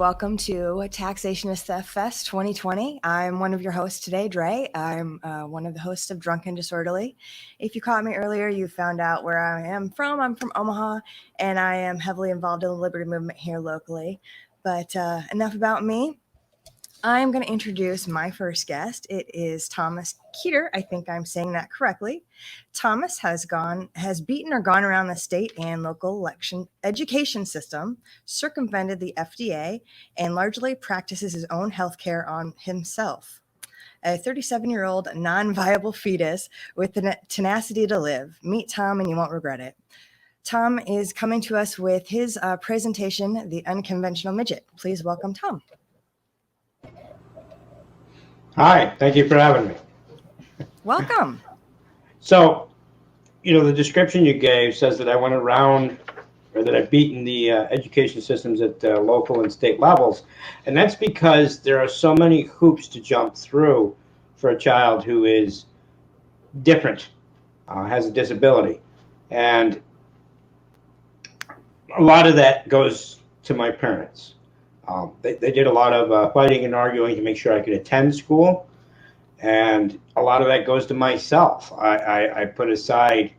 welcome to Taxation is Theft Fest 2020. I'm one of your hosts today, Dre. I'm one of the hosts of Drunk and Disorderly. If you caught me earlier, you found out where I am from. I'm from Omaha, and I am heavily involved in the liberty movement here locally. But enough about me. I'm going to introduce my first guest. It is Thomas Keeter. I think I'm saying that correctly. Thomas has beaten or gone around the state and local election education system, circumvented the FDA, and largely practices his own healthcare on himself. A 37-year-old non-viable fetus with the tenacity to live. Meet Tom and you won't regret it. Tom is coming to us with his presentation, The Unconventional Midget. Please welcome Tom. Hi, thank you for having me. Welcome. So, the description you gave says that I went around, or that I've beaten the education systems at local and state levels. And that's because there are so many hoops to jump through for a child who is different, has a disability. And a lot of that goes to my parents. They did a lot of fighting and arguing to make sure I could attend school. And a lot of that goes to myself. I put aside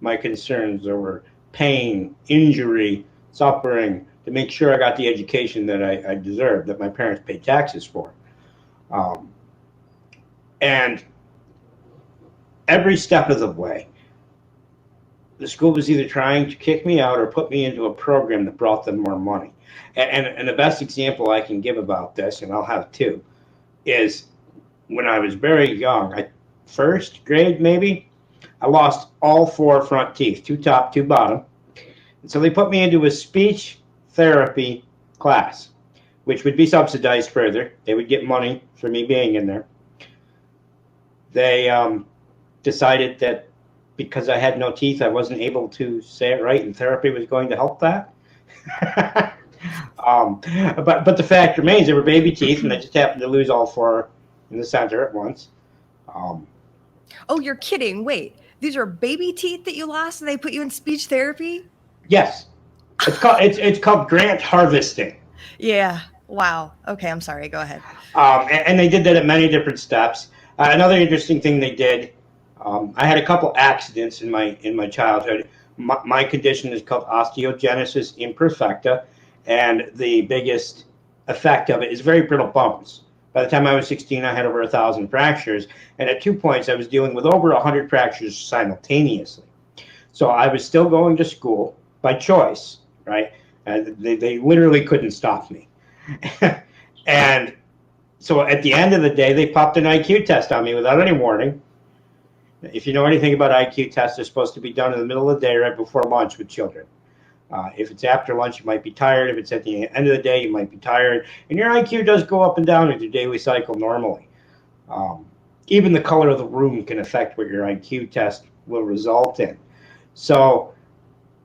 my concerns over pain, injury, suffering to make sure I got the education that I deserved, that my parents paid taxes for. And every step of the way, the school was either trying to kick me out or put me into a program that brought them more money. And the best example I can give about this, and I'll have two, is when I was very young, first grade maybe, I lost all four front teeth, two top, two bottom. And so they put me into a speech therapy class, which would be subsidized further. They would get money for me being in there. They decided that because I had no teeth, I wasn't able to say it right, and therapy was going to help that. But the fact remains, they were baby teeth, and I just happened to lose all four in the center at once. Oh, you're kidding. Wait, these are baby teeth that you lost and they put you in speech therapy? Yes. It's called grant harvesting. Yeah. Wow. Okay, I'm sorry. Go ahead. And they did that at many different steps. Another interesting thing they did, I had a couple accidents in my childhood. My condition is called osteogenesis imperfecta, and the biggest effect of it is very brittle bones. By the time I was 16, I had over 1,000 fractures, and at 2 points, I was dealing with over 100 fractures simultaneously. So I was still going to school by choice, right? They literally couldn't stop me. And so at the end of the day, they popped an IQ test on me without any warning. If you know anything about IQ tests, they're supposed to be done in the middle of the day right before lunch with children. If it's after lunch, you might be tired. If it's at the end of the day, you might be tired. And your IQ does go up and down with your daily cycle normally. Even the color of the room can affect what your IQ test will result in. So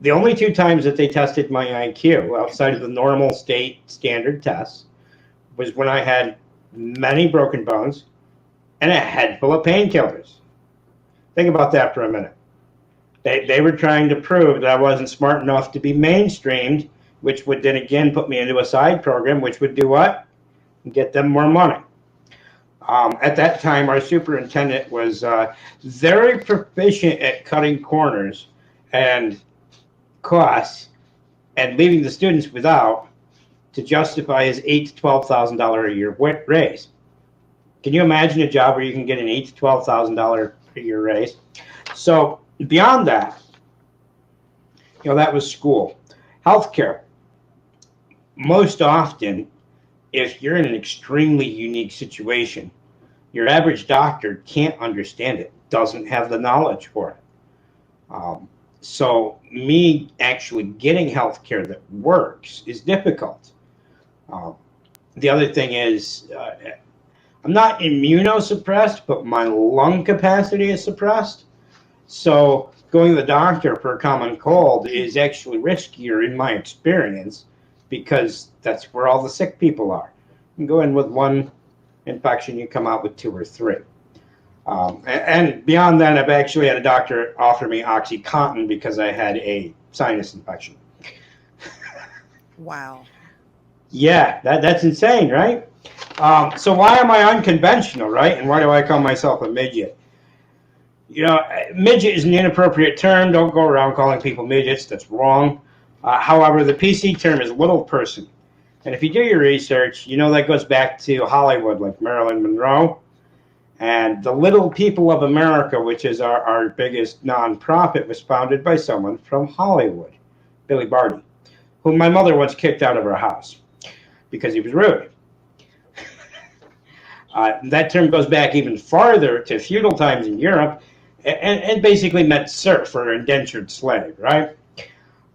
the only 2 times that they tested my IQ outside of the normal state standard tests was when I had many broken bones and a head full of painkillers. Think about that for a minute. They were trying to prove that I wasn't smart enough to be mainstreamed, which would then again put me into a side program, which would do what? Get them more money. At that time, our superintendent was very proficient at cutting corners and costs and leaving the students without to justify his $8,000 to $12,000 a year raise. Can you imagine a job where you can get an $8,000 to $12,000 a year raise? So beyond that, that was school. Healthcare. Most often, if you're in an extremely unique situation, your average doctor can't understand it, doesn't have the knowledge for it. So me actually getting healthcare that works is difficult. The other thing is, I'm not immunosuppressed, but my lung capacity is suppressed. So going to the doctor for a common cold is actually riskier in my experience because that's where all the sick people are. You go in with one infection, you come out with 2 or 3. And beyond that, I've actually had a doctor offer me OxyContin because I had a sinus infection. Wow. Yeah, that's insane, right? So why am I unconventional, right? And why do I call myself a midget? You know, midget is an inappropriate term. Don't go around calling people midgets. That's wrong. However, the PC term is little person. And if you do your research, you know that goes back to Hollywood, like Marilyn Monroe. And the Little People of America, which is our biggest nonprofit, was founded by someone from Hollywood, Billy Barty, whom my mother once kicked out of her house because he was rude. That term goes back even farther to feudal times in Europe and basically meant serf or indentured slave, right?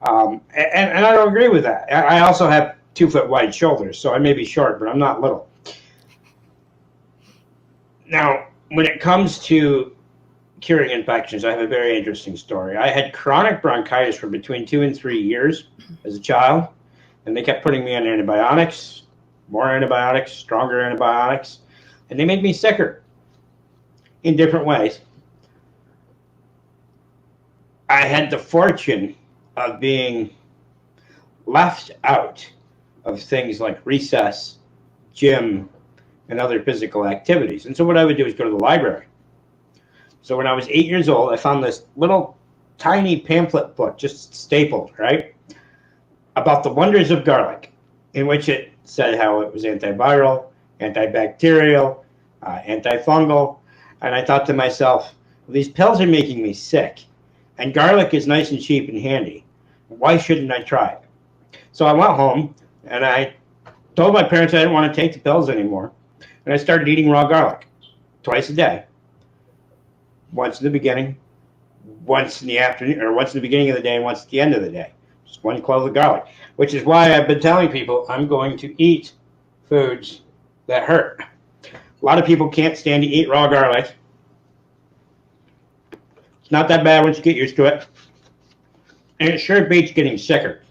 And I don't agree with that. I also have 2 foot wide shoulders, so I may be short, but I'm not little. Now, when it comes to curing infections, I have a very interesting story. I had chronic bronchitis for between 2 and 3 years as a child, and they kept putting me on antibiotics, more antibiotics, stronger antibiotics, and they made me sicker in different ways. I had the fortune of being left out of things like recess, gym, and other physical activities. And so what I would do is go to the library. So when I was 8 years old, I found this little tiny pamphlet book, just stapled, right, about the wonders of garlic, in which it said how it was antiviral, antibacterial, antifungal. And I thought to myself, well, these pills are making me sick, and garlic is nice and cheap and handy. Why shouldn't I try it? So I went home and I told my parents I didn't want to take the pills anymore. And I started eating raw garlic twice a day. Once in the beginning, once in the afternoon, or once in the beginning of the day, and once at the end of the day. Just 1 clove of garlic, which is why I've been telling people I'm going to eat foods that hurt. A lot of people can't stand to eat raw garlic. It's not that bad once you get used to it. And it sure beats getting sicker.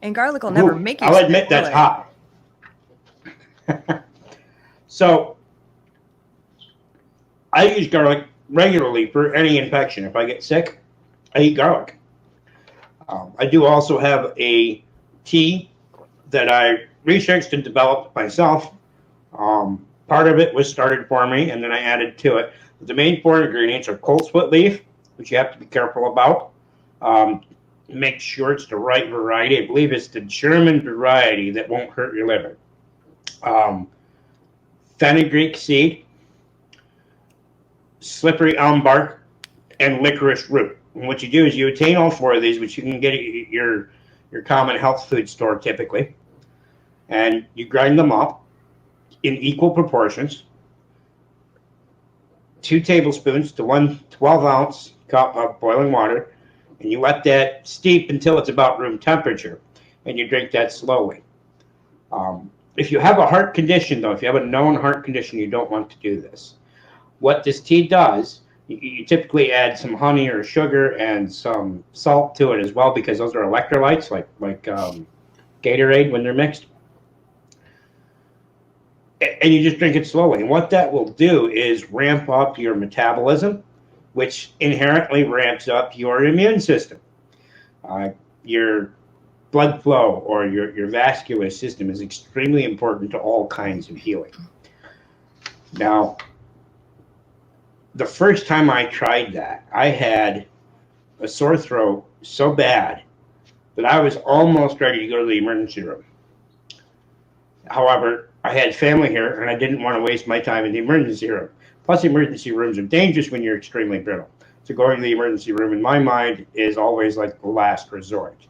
And garlic will never make you I'll sick, admit that's will it? hot. So I use garlic regularly for any infection. If I get sick, I eat garlic. I do also have a tea that I researched and developed myself. Part of it was started for me, and then I added to it. The main 4 ingredients are coltsfoot leaf, which you have to be careful about. Make sure it's the right variety. I believe it's the German variety that won't hurt your liver. Fenugreek seed, slippery elm bark, and licorice root. And what you do is you attain all 4 of these, which you can get at your common health food store typically, and you grind them up in equal proportions. 2 tablespoons to 1 12-ounce cup of boiling water, and you let that steep until it's about room temperature, and you drink that slowly. If you have a heart condition, though, if you have a known heart condition, you don't want to do this. What this tea does, you typically add some honey or sugar and some salt to it as well, because those are electrolytes, like Gatorade when they're mixed. And you just drink it slowly. And what that will do is ramp up your metabolism, which inherently ramps up your immune system. Your blood flow or your vascular system is extremely important to all kinds of healing. Now, the first time I tried that, I had a sore throat so bad that I was almost ready to go to the emergency room. However, I had family here, and I didn't want to waste my time in the emergency room. Plus, emergency rooms are dangerous when you're extremely brittle. So going to the emergency room, in my mind, is always like the last resort.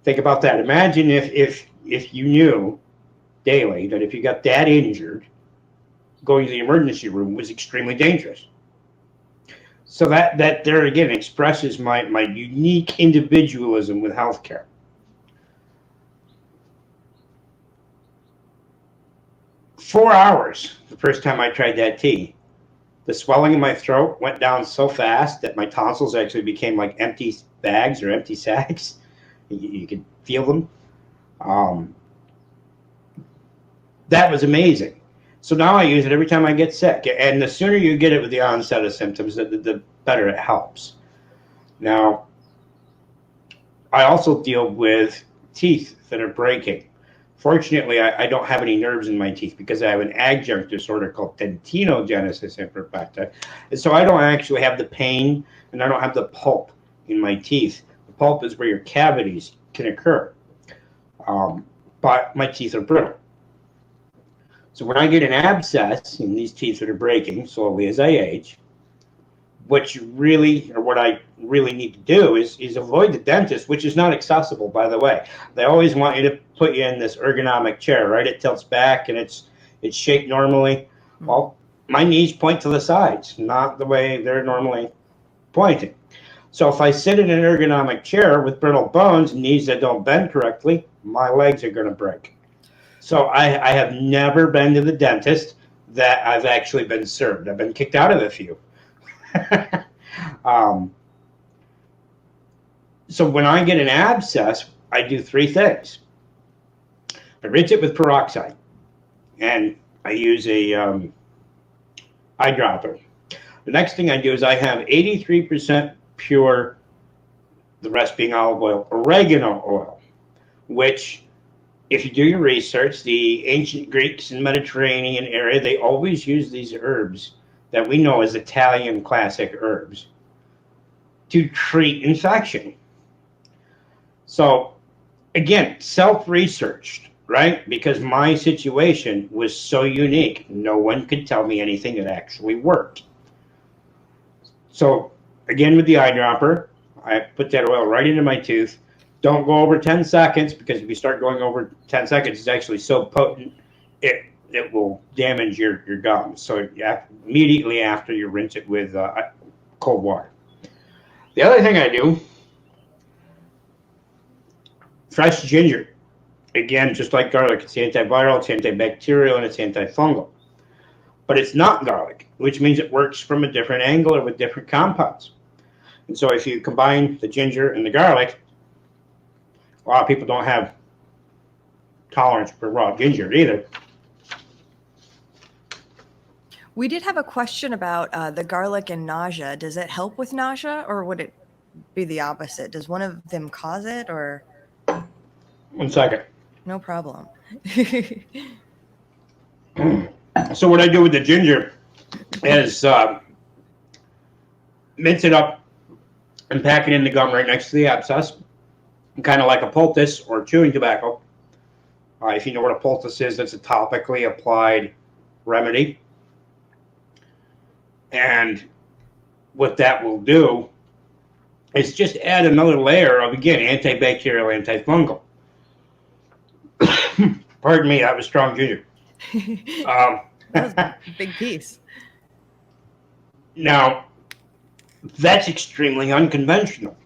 Think about that. Imagine if you knew daily that if you got that injured, going to the emergency room was extremely dangerous. So that there again expresses my unique individualism with healthcare. "4 hours the first time I tried that tea. The swelling in my throat went down so fast that my tonsils actually became like empty bags or empty sacks. You could feel them. That was amazing. So now I use it every time I get sick. And the sooner you get it with the onset of symptoms, the better it helps. Now, I also deal with teeth that are breaking. Fortunately, I don't have any nerves in my teeth because I have an adjunct disorder called dentinogenesis imperfecta. And so I don't actually have the pain and I don't have the pulp in my teeth. The pulp is where your cavities can occur. But my teeth are brittle. So when I get an abscess in these teeth that are breaking slowly as I age, what I really need to do is avoid the dentist, which is not accessible, by the way. They always want you to put you in this ergonomic chair, right? It tilts back and it's shaped normally. Well, my knees point to the sides, not the way they're normally pointing. So if I sit in an ergonomic chair with brittle bones, knees that don't bend correctly, my legs are going to break. So I have never been to the dentist that I've actually been served. I've been kicked out of a few. So when I get an abscess, I do three things. I rinse it with peroxide, and I use a eyedropper. The next thing I do is I have 83% pure, the rest being olive oil, oregano oil, which, if you do your research, the ancient Greeks and Mediterranean area, they always use these herbs that we know as Italian classic herbs to treat infection. So, again, self-researched, right? Because my situation was so unique, no one could tell me anything that actually worked. So, again, with the eyedropper, I put that oil right into my tooth. Don't go over 10 seconds, because if you start going over 10 seconds, it's actually so potent, it will damage your gums. So immediately after, you rinse it with cold water. The other thing I do, fresh ginger. Again, just like garlic, it's antiviral, it's antibacterial, and it's antifungal. But it's not garlic, which means it works from a different angle or with different compounds. And so if you combine the ginger and the garlic, a lot of people don't have tolerance for raw ginger either. We did have a question about the garlic and nausea. Does it help with nausea, or would it be the opposite? Does one of them cause it, or? 1 second. No problem. So what I do with the ginger is mince it up and pack it in the gum right next to the abscess, kind of like a poultice or chewing tobacco. If you know what a poultice is, that's a topically applied remedy. And what that will do is just add another layer of, again, antibacterial, antifungal. Pardon me, that was strong ginger. That was a big piece. Now, that's extremely unconventional.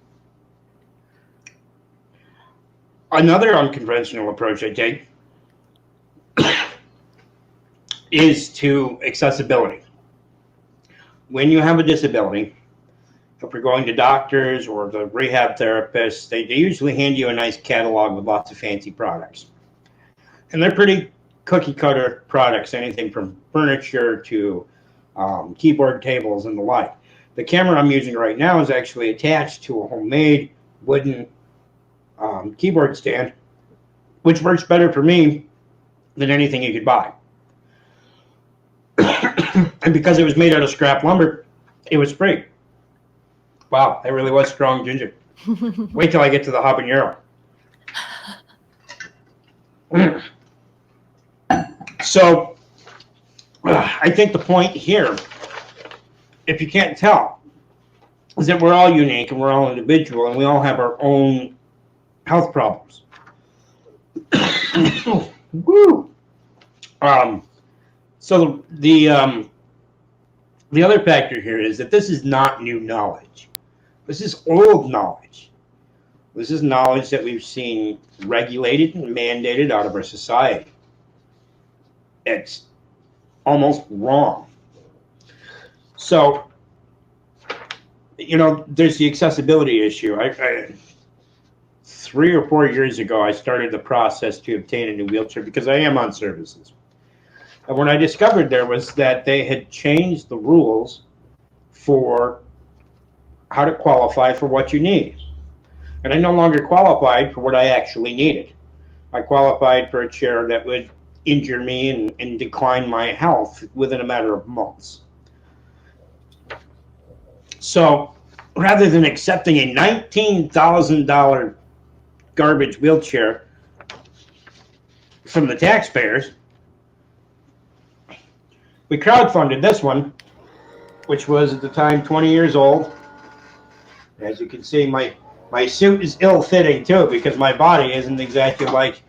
Another unconventional approach I take is to accessibility. When you have a disability, if you're going to doctors or the rehab therapists, they usually hand you a nice catalog with lots of fancy products. And they're pretty cookie cutter products, anything from furniture to keyboard tables and the like. The camera I'm using right now is actually attached to a homemade wooden keyboard stand, which works better for me than anything you could buy. And because it was made out of scrap lumber, it was free. Wow, that really was strong ginger. Wait till I get to the habanero. So, I think the point here, if you can't tell, is that we're all unique and we're all individual and we all have our own health problems. Woo! So the other factor here is that this is not new knowledge. This is old knowledge. This is knowledge that we've seen regulated and mandated out of our society. It's almost wrong. So, you know, there's the accessibility issue. 3 or 4 years ago, I started the process to obtain a new wheelchair because I am on services. And what I discovered there was that they had changed the rules for how to qualify for what you need. And I no longer qualified for what I actually needed. I qualified for a chair that would injure me and decline my health within a matter of months. So rather than accepting a $19,000 garbage wheelchair from the taxpayers, we crowdfunded this one, which was at the time 20 years old. As you can see, my suit is ill-fitting too, because my body isn't exactly like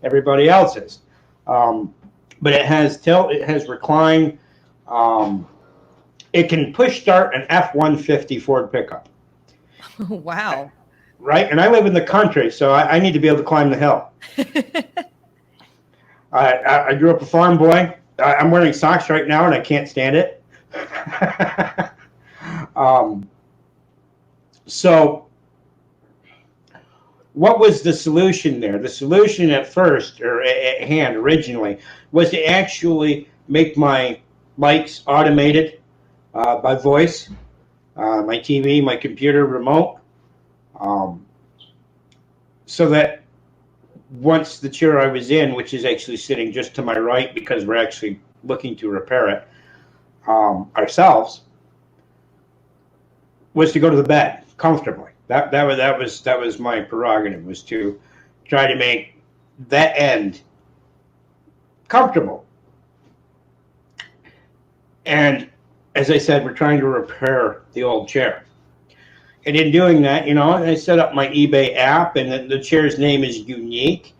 everybody else's. But it has tilt, it has recline. It can push start an F-150 Ford pickup. Wow. Right? And I live in the country, so I need to be able to climb the hill. I grew up a farm boy. I'm wearing socks right now, and I can't stand it. So what was the solution there? The solution at first, or at hand originally, was to actually make my mics automated by voice, my TV, my computer remote, so that once the chair I was in, which is actually sitting just to my right because we're actually looking to repair it ourselves, was to go to the bed comfortably. That was my prerogative, was to try to make that end comfortable. And as I said, we're trying to repair the old chair. And in doing that, I set up my eBay app, and the chair's name is unique.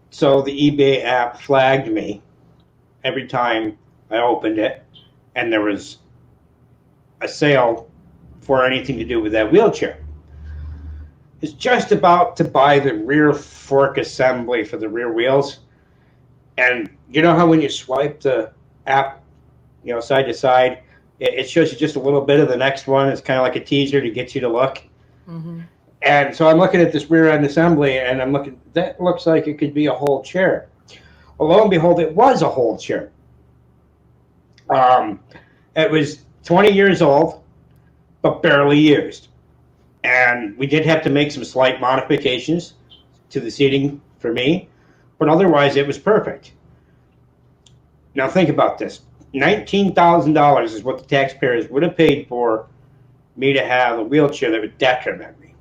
So the eBay app flagged me every time I opened it, and there was a sale for anything to do with that wheelchair. It's just about to buy the rear fork assembly for the rear wheels. And you know how when you swipe the app, side to side, it shows you just a little bit of the next one. It's kind of like a teaser to get you to look. Mm-hmm. And so I'm looking at this rear end assembly, and I'm looking, that looks like it could be a whole chair. Well, lo and behold, it was a whole chair. It was 20 years old, but barely used. And we did have to make some slight modifications to the seating for me, but otherwise it was perfect. Now think about this. $19,000 is what the taxpayers would have paid for me to have a wheelchair that would detriment me.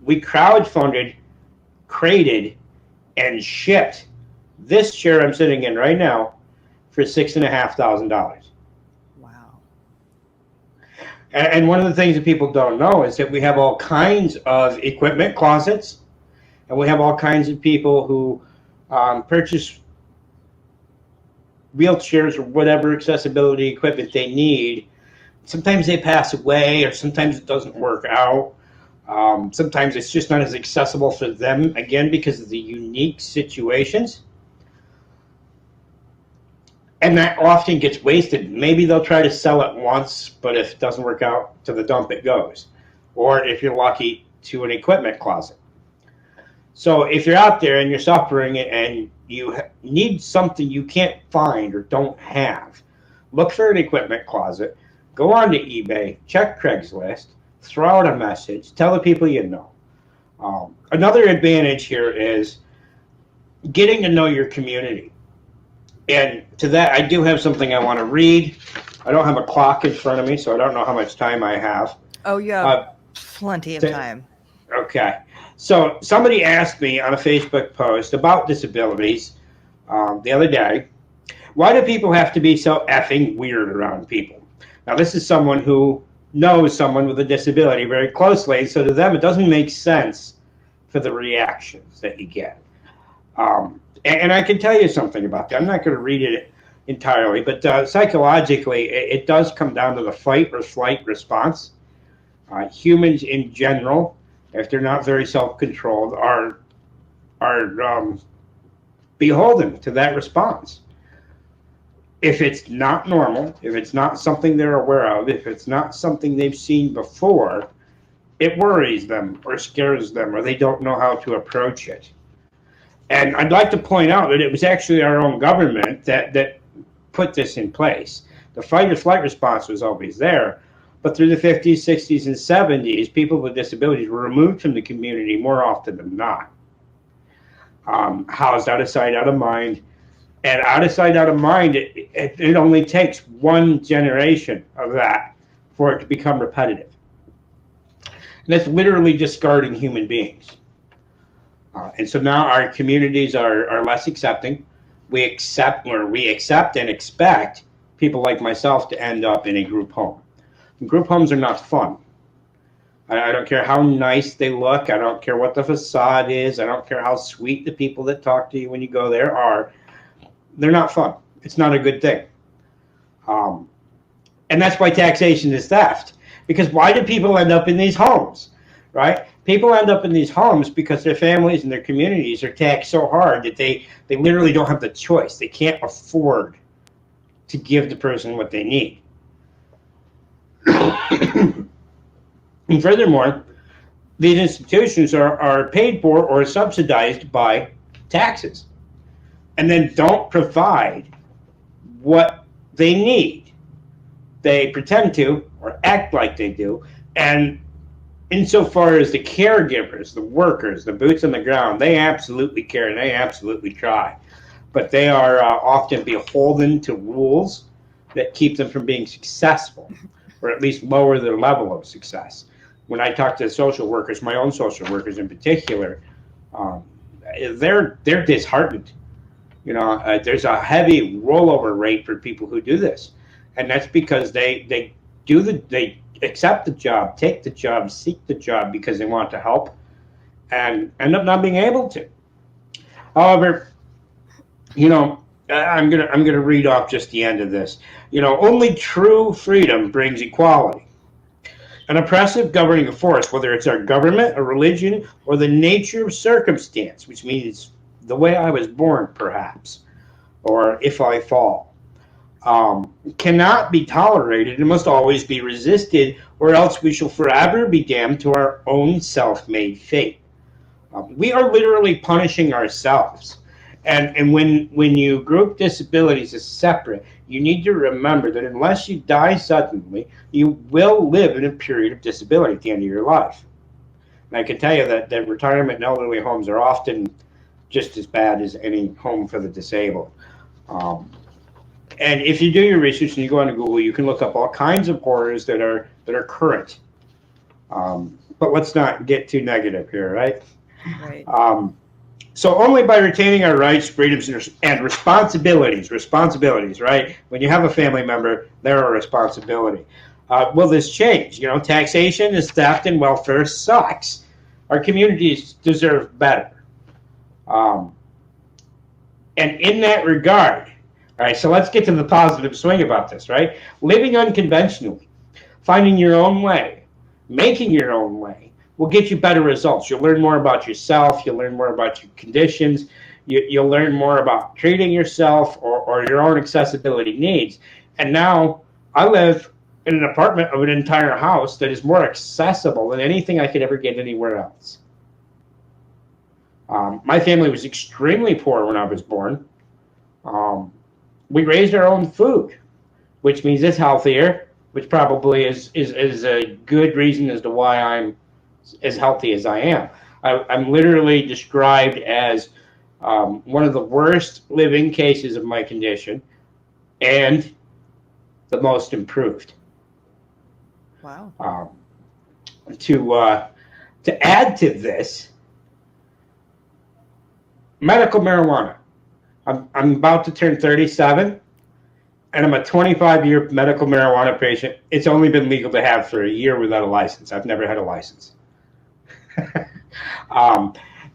We crowdfunded, created, and shipped this chair I'm sitting in right now for $6,500. Wow. And one of the things that people don't know is that we have all kinds of equipment closets, and we have all kinds of people who purchase wheelchairs or whatever accessibility equipment they need. Sometimes they pass away, or sometimes it doesn't work out. Sometimes it's just not as accessible for them, again, because of the unique situations. And that often gets wasted. Maybe they'll try to sell it once, but if it doesn't work out, to the dump it goes. Or if you're lucky, to an equipment closet. So if you're out there and you're suffering and you need something you can't find or don't have, look for an equipment closet, go on to eBay, check Craigslist, throw out a message, tell the people you know. Another advantage here is getting to know your community. And to that, I do have something I want to read. I don't have a clock in front of me, so I don't know how much time I have. Oh, you have plenty of time. Okay. So somebody asked me on a Facebook post about disabilities the other day, why do people have to be so effing weird around people? Now, this is someone who knows someone with a disability very closely, so to them it doesn't make sense for the reactions that you get. And I can tell you something about that. I'm not going to read it entirely, but psychologically, it does come down to the fight or flight response. Humans in general, if they're not very self-controlled, are beholden to that response. If it's not normal, if it's not something they're aware of, if it's not something they've seen before, it worries them or scares them, or they don't know how to approach it. And I'd like to point out that it was actually our own government that put this in place. The fight or flight response was always there, but through the 50s, 60s, and 70s, people with disabilities were removed from the community more often than not. Housed out of sight, out of mind. And out of sight, out of mind, it only takes one generation of that for it to become repetitive. And that's literally discarding human beings. And so now our communities are less accepting. We accept and expect people like myself to end up in a group home. And group homes are not fun. I don't care how nice they look. I don't care what the facade is. I don't care how sweet the people that talk to you when you go there are. They're not fun. It's not a good thing. And that's why taxation is theft. Because why do people end up in these homes, right? People end up in these homes because their families and their communities are taxed so hard that they literally don't have the choice. They can't afford to give the person what they need. And furthermore, these institutions are paid for or subsidized by taxes, and then don't provide what they need. They pretend to or act like they do, and insofar as the caregivers, the workers, the boots on the ground, they absolutely care and they absolutely try, but they are often beholden to rules that keep them from being successful, or at least lower their level of success. When I talk to social workers, my own social workers in particular, they're disheartened. There's a heavy rollover rate for people who do this, and that's because they accept the job, take the job, seek the job because they want to help, and end up not being able to. However, I'm gonna read off just the end of this. Only true freedom brings equality. An oppressive governing force, whether it's our government, a religion, or the nature of circumstance, which means the way I was born, perhaps, or if I fall, cannot be tolerated and must always be resisted, or else we shall forever be damned to our own self-made fate. We are literally punishing ourselves. And when you group disabilities as separate, you need to remember that unless you die suddenly, you will live in a period of disability at the end of your life. And I can tell you that retirement and elderly homes are often just as bad as any home for the disabled. And if you do your research and you go onto Google, you can look up all kinds of horrors that are current. But let's not get too negative here, right? Right. So only by retaining our rights, freedoms, and responsibilities, right? When you have a family member, they're a responsibility. Will this change? Taxation is theft and welfare sucks. Our communities deserve better. And in that regard, all right, so let's get to the positive swing about this, right? Living unconventionally, finding your own way, making your own way, will get you better results. You'll learn more about yourself. You'll learn more about your conditions. You'll learn more about treating yourself or your own accessibility needs. And now I live in an apartment of an entire house that is more accessible than anything I could ever get anywhere else. My family was extremely poor when I was born. We raised our own food, which means it's healthier, which probably is a good reason as to why I'm as healthy as I am. I'm literally described as one of the worst living cases of my condition and the most improved. Wow. To add to this, medical marijuana. I'm about to turn 37, and I'm a 25-year medical marijuana patient. It's only been legal to have for a year without a license. I've never had a license.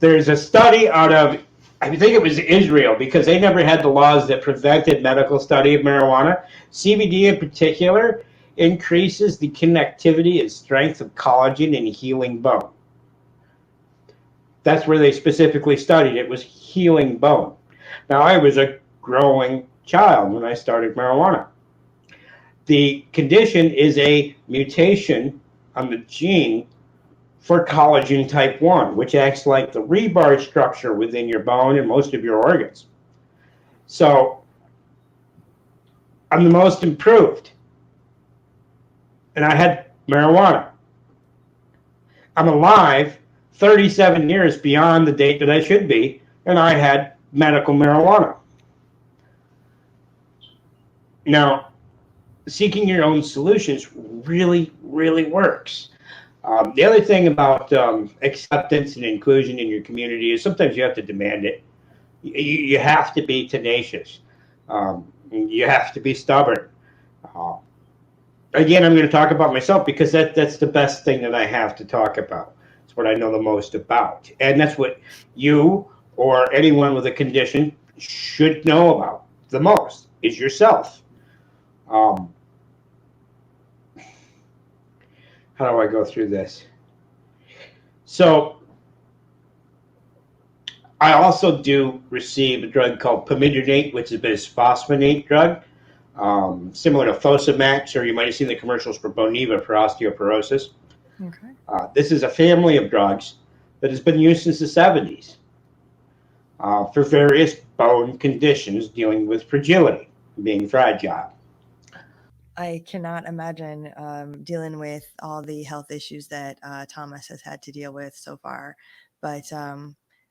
There's a study out of, I think it was Israel, because they never had the laws that prevented medical study of marijuana. CBD in particular increases the connectivity and strength of collagen and healing bone. That's where they specifically studied it, was healing bone. Now, I was a growing child when I started marijuana. The condition is a mutation on the gene for collagen type 1, which acts like the rebar structure within your bone and most of your organs. So I'm the most improved. And I had marijuana. I'm alive 37 years beyond the date that I should be, and I had medical marijuana. Now, seeking your own solutions really, really works. The other thing about acceptance and inclusion in your community is sometimes you have to demand it. You have to be tenacious. You have to be stubborn. Uh, Again, I'm going to talk about myself because that's the best thing that I have to talk about. It's what I know the most about. And that's what you or anyone with a condition should know about the most is yourself. Um, how do I go through this? So I also do receive a drug called pamidronate, which is a bisphosphonate drug, similar to Fosamax, or you might have seen the commercials for Boniva for osteoporosis. Okay. This is a family of drugs that has been used since the 70s for various bone conditions dealing with fragility, being fragile. I cannot imagine dealing with all the health issues that Thomas has had to deal with so far. But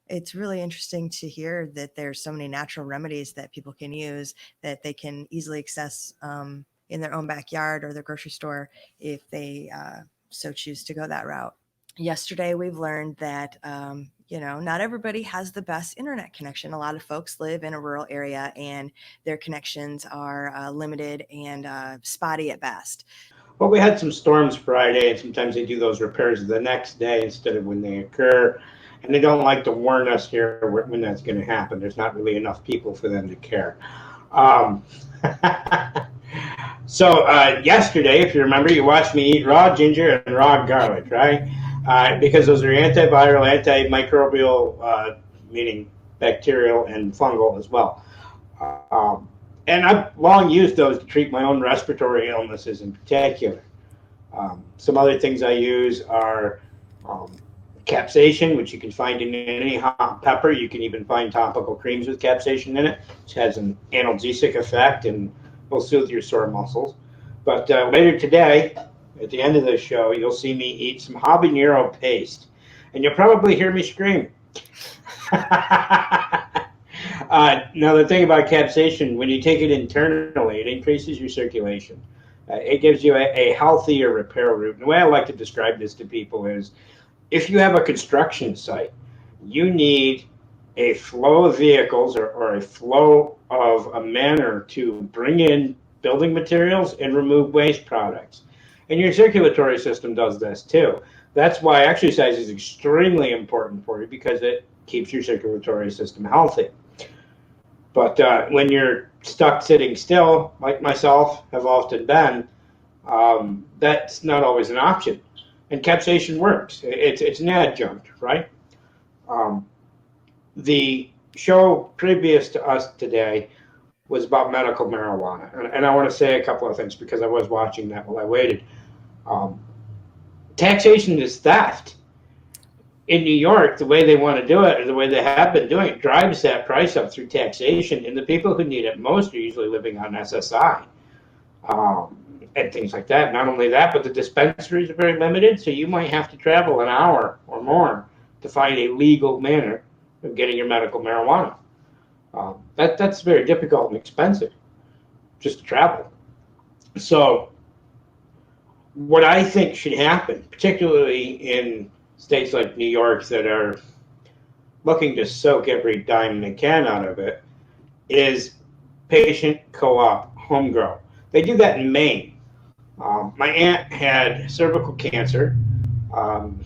it's really interesting to hear that there's so many natural remedies that people can use that they can easily access in their own backyard or their grocery store if they so choose to go that route. Yesterday we've learned that not everybody has the best internet connection. A lot of folks live in a rural area and their connections are limited and spotty at best. Well, we had some storms Friday, and sometimes they do those repairs the next day instead of when they occur. And they don't like to warn us here when that's going to happen. There's not really enough people for them to care. Um, so yesterday, if you remember, you watched me eat raw ginger and raw garlic, right? Because those are antiviral, antimicrobial, meaning bacterial and fungal as well. Um, and I've long used those to treat my own respiratory illnesses in particular. Some other things I use are um, capsaicin, which you can find in any hot pepper. You can even find topical creams with capsaicin in it, which has an analgesic effect and will soothe your sore muscles. But later today, at the end of the show, you'll see me eat some habanero paste, and you'll probably hear me scream. Now, the thing about capsaicin, when you take it internally, it increases your circulation. It gives you a healthier repair route. And the way I like to describe this to people is if you have a construction site, you need a flow of vehicles or a flow of a manner to bring in building materials and remove waste products. And your circulatory system does this too. That's why exercise is extremely important for you because it keeps your circulatory system healthy. But when you're stuck sitting still, like myself have often been, that's not always an option. And capsaicin works. It's an adjunct, right? Um, the show previous to us today was about medical marijuana. And I want to say a couple of things because I was watching that while I waited. Um, Taxation is theft. In New York, the way they want to do it, or the way they have been doing it, drives that price up through taxation. And the people who need it most are usually living on SSI and things like that. Not only that, but the dispensaries are very limited, so you might have to travel an hour or more to find a legal manner of getting your medical marijuana. That's very difficult and expensive just to travel. So, what I think should happen, particularly in states like New York that are looking to soak every dime they can out of it, is patient co-op home grow. They do that in Maine. My aunt had cervical cancer. Um,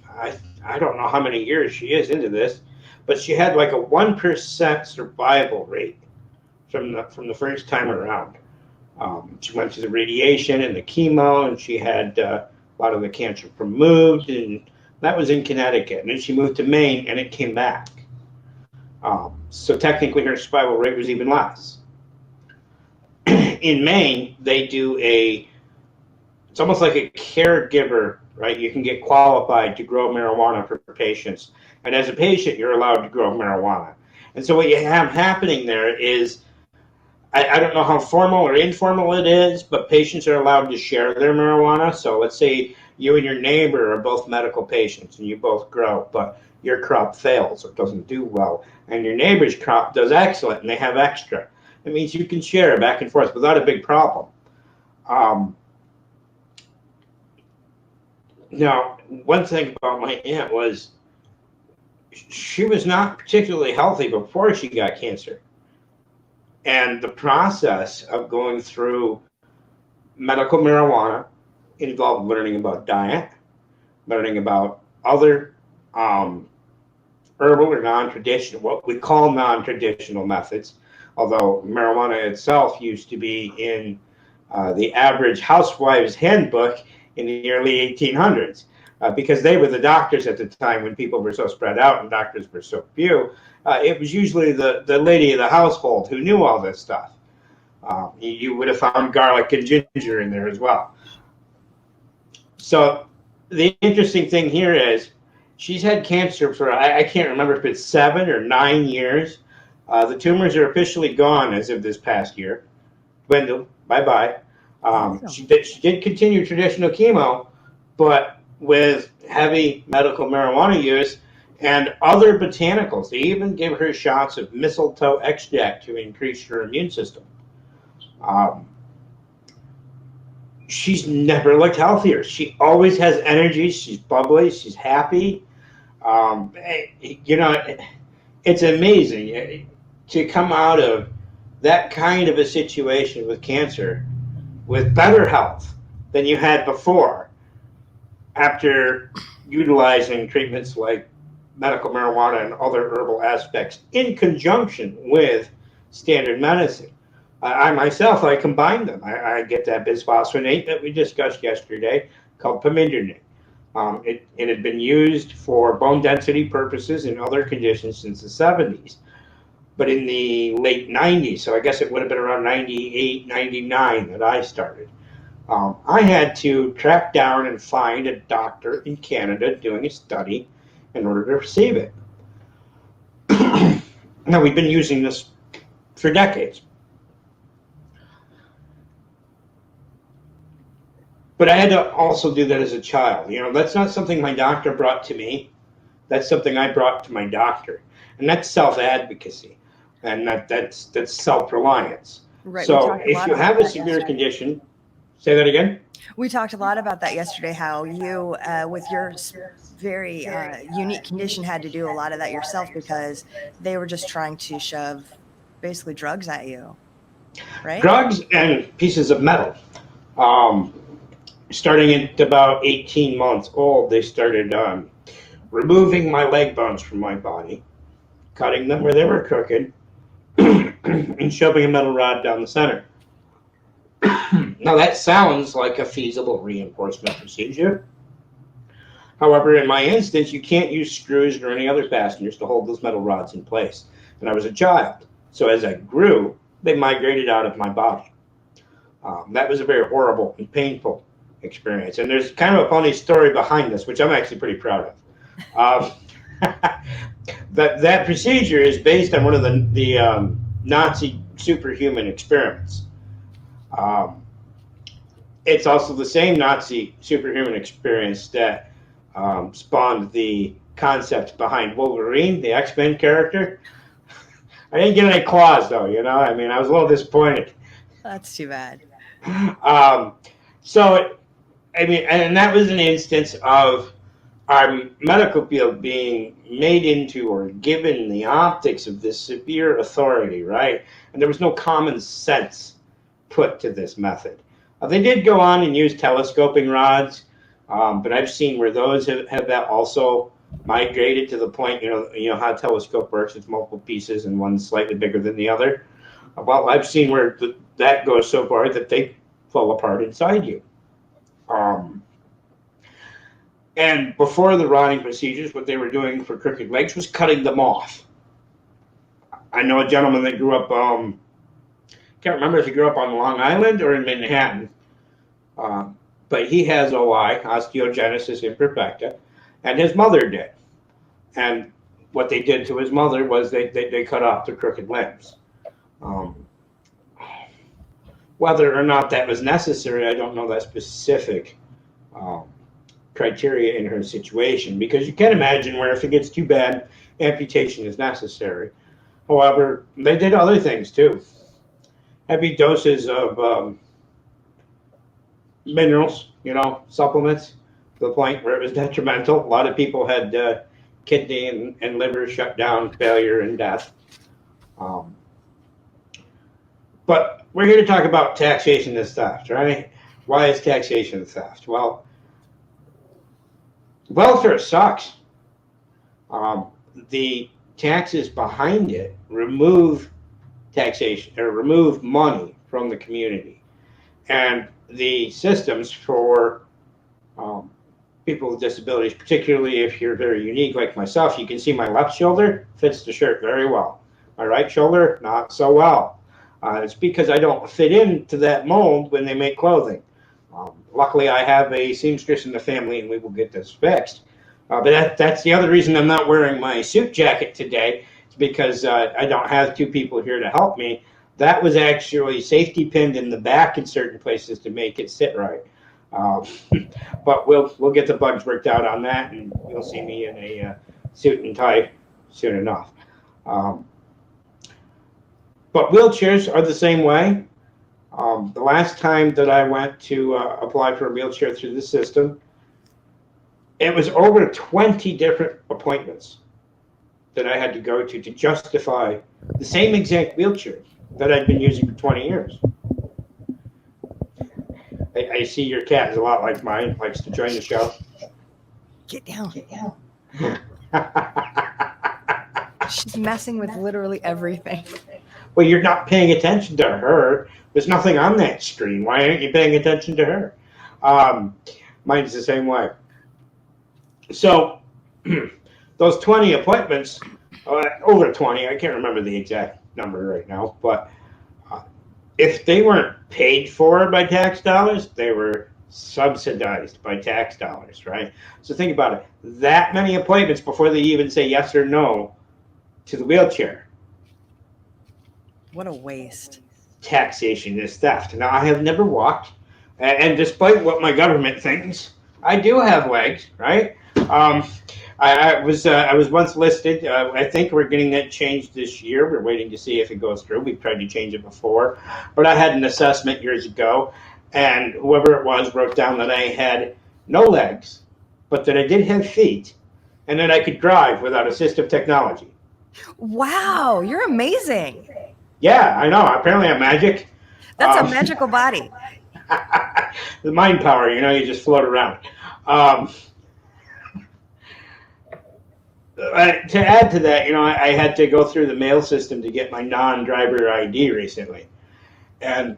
I, I don't know how many years she is into this, but she had like a 1% survival rate from the first time around. She went through the radiation and the chemo, and she had a lot of the cancer removed, and that was in Connecticut. And then she moved to Maine, and it came back. So technically, her survival rate was even less. In Maine, they do it's almost like a caregiver, right? You can get qualified to grow marijuana for patients. And as a patient, you're allowed to grow marijuana. And so what you have happening there is I don't know how formal or informal it is, but patients are allowed to share their marijuana. So let's say you and your neighbor are both medical patients and you both grow, but your crop fails or doesn't do well, and your neighbor's crop does excellent and they have extra. It means you can share back and forth without a big problem. Now, one thing about my aunt was she was not particularly healthy before she got cancer. And the process of going through medical marijuana involved learning about diet, learning about other herbal or non-traditional, what we call non-traditional methods, although marijuana itself used to be in the average housewife's handbook in the early 1800s, because they were the doctors at the time when people were so spread out and doctors were so few. It was usually the lady of the household who knew all this stuff. You would have found garlic and ginger in there as well. So the interesting thing here is she's had cancer for, I can't remember if it's 7 or 9 years. The tumors are officially gone as of this past year. Dwindled, bye-bye. She did continue traditional chemo, but with heavy medical marijuana use and other botanicals. They even give her shots of mistletoe extract to increase her immune system. She's never looked healthier. She always has energy. She's bubbly. She's happy. It's amazing to come out of that kind of a situation with cancer with better health than you had before after utilizing treatments like medical marijuana and other herbal aspects in conjunction with standard medicine. I myself, I combine them. I get that bisphosphonate that we discussed yesterday called pamidinate. It had been used for bone density purposes in other conditions since the 70s. But in the late 90s, so I guess it would have been around 98, 99 that I started, I had to track down and find a doctor in Canada doing a study in order to receive it. Now, we've been using this for decades. But I had to also do that as a child. That's not something my doctor brought to me. That's something I brought to my doctor. And that's self-advocacy. And that's self-reliance. Right. So if you have a severe condition, say that again? We talked a lot about that yesterday, how you, with your very unique condition, had to do a lot of that yourself because they were just trying to shove basically drugs at you, right? Drugs and pieces of metal. Starting at about 18 months old, they started removing my leg bones from my body, cutting them where they were crooked, and shoving a metal rod down the center. Now, that sounds like a feasible reinforcement procedure. However, in my instance, you can't use screws or any other fasteners to hold those metal rods in place. And I was a child. So as I grew, they migrated out of my body. That was a very horrible and painful experience. And there's kind of a funny story behind this, which I'm actually pretty proud of. That procedure is based on one of the Nazi superhuman experiments. It's also the same Nazi superhuman experience that spawned the concept behind Wolverine, the X-Men character. I didn't get any claws, though, I was a little disappointed. That's too bad. And that was an instance of our medical field being made into or given the optics of this severe authority, right? And there was no common sense put to this method. They did go on and use telescoping rods, but I've seen where those have that also migrated to the point, how a telescope works. It's multiple pieces and one's slightly bigger than the other. Well, I've seen where that goes so far that they fall apart inside you. And before the rotting procedures, what they were doing for crooked legs was cutting them off. I know a gentleman that grew up, can't remember if he grew up on Long Island or in Manhattan, but he has OI, osteogenesis imperfecta, and his mother did. And what they did to his mother was they cut off the crooked limbs. Whether or not that was necessary, I don't know that specific um, criteria in her situation, because you can imagine where if it gets too bad, amputation is necessary. However, they did other things too. Heavy doses of minerals, supplements, to the point where it was detrimental. A lot of people had kidney and liver shut down, failure, and death. Um, but we're here to talk about taxation and theft, right? Why is taxation theft? Well, welfare sucks. The taxes behind it remove taxation or remove money from the community, and the systems for people with disabilities, particularly if you're very unique like myself. You can see my left shoulder fits the shirt very well. My right shoulder, not so well. It's because I don't fit into that mold when they make clothing. Luckily, I have a seamstress in the family, and we will get this fixed. But that's the other reason I'm not wearing my suit jacket today. It's because I don't have two people here to help me. That was actually safety pinned in the back in certain places to make it sit right. But we'll get the bugs worked out on that, and you'll see me in a suit and tie soon enough. But wheelchairs are the same way. The last time that I went to apply for a wheelchair through the system, it was over 20 different appointments that I had to go to justify the same exact wheelchair that I'd been using for 20 years. I see your cat is a lot like mine, likes to join the show. Get down. Get down. She's messing with literally everything. Well, you're not paying attention to her. There's nothing on that screen. Why aren't you paying attention to her? Mine's the same way. So those 20 appointments, over 20, I can't remember the exact number right now, but if they weren't paid for by tax dollars, they were subsidized by tax dollars, right? So think about it. That many appointments before they even say yes or no to the wheelchair. What a waste. Taxation is theft. Now, I have never walked, and despite what my government thinks, I do have legs, right? I was once listed. I think we're getting that changed this year. We're waiting to see if it goes through. We've tried to change it before, but I had an assessment years ago, and whoever it was wrote down that I had no legs, but that I did have feet, and that I could drive without assistive technology. Wow, you're amazing. Yeah, I know. Apparently, I'm magic. That's a magical body. The mind power, you just float around. To add to that, I had to go through the mail system to get my non-driver ID recently. And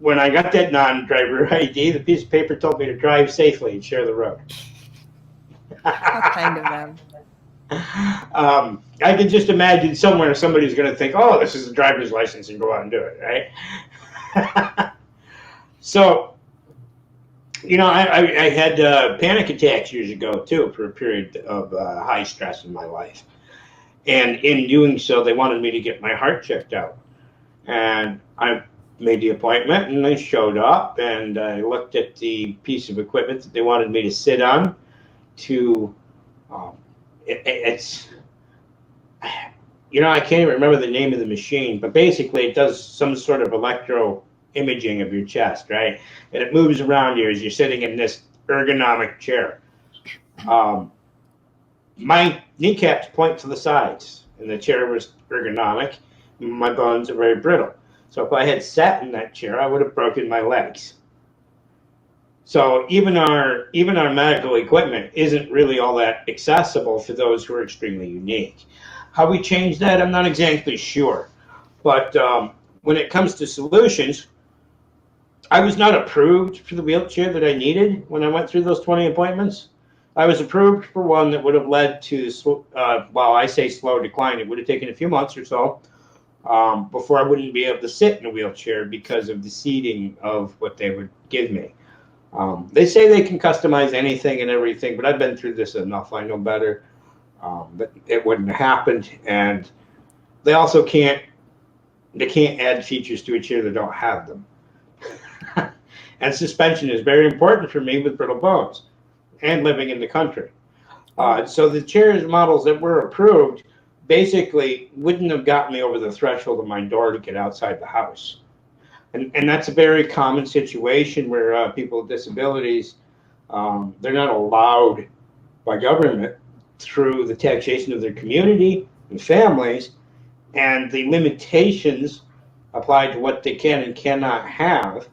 when I got that non-driver ID, the piece of paper told me to drive safely and share the road. How kind of them. I can just imagine somewhere somebody's going to think, oh, this is a driver's license, and go out and do it, right? So, I had panic attacks years ago, too, for a period of high stress in my life. And in doing so, they wanted me to get my heart checked out. And I made the appointment, and I showed up, and I looked at the piece of equipment that they wanted me to sit on to... It's, I can't even remember the name of the machine, but basically it does some sort of electro imaging of your chest, right? And it moves around you as you're sitting in this ergonomic chair. My kneecaps point to the sides, and the chair was ergonomic. My bones are very brittle. So if I had sat in that chair, I would have broken my legs. So even our medical equipment isn't really all that accessible for those who are extremely unique. How we change that, I'm not exactly sure. But when it comes to solutions, I was not approved for the wheelchair that I needed when I went through those 20 appointments. I was approved for one that would have led to, I say slow decline. It would have taken a few months or so before I wouldn't be able to sit in a wheelchair because of the seating of what they would give me. They say they can customize anything and everything, but I've been through this enough. I know better. But it wouldn't have happened, and they also can't add features to a chair that don't have them. And suspension is very important for me with brittle bones and living in the country. So the chairs models that were approved basically wouldn't have gotten me over the threshold of my door to get outside the house. And that's a very common situation where people with disabilities, they're not allowed by government through the taxation of their community and families, and the limitations applied to what they can and cannot have,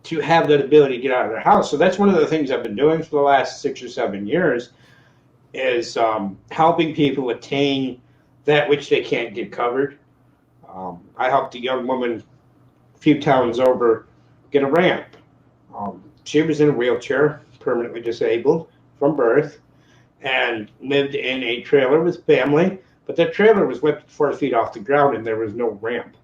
to have that ability to get out of their house. So that's one of the things I've been doing for the last 6 or 7 years is helping people attain that which they can't get covered. I helped a young woman a few towns over get a ramp. She was in a wheelchair, permanently disabled from birth, and lived in a trailer with family, but that trailer was lifted 4 feet off the ground and there was no ramp.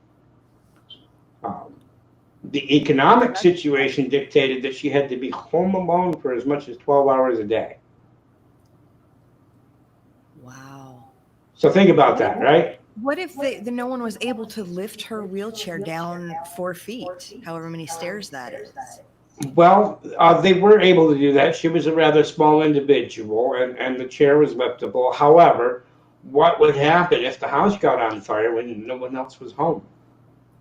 The economic situation dictated that she had to be home alone for as much as 12 hours a day. Wow. So think about that, right? What if no one was able to lift her wheelchair down 4 feet, however many stairs that is? Well, they were able to do that. She was a rather small individual, and the chair was liftable. However, what would happen if the house got on fire when no one else was home?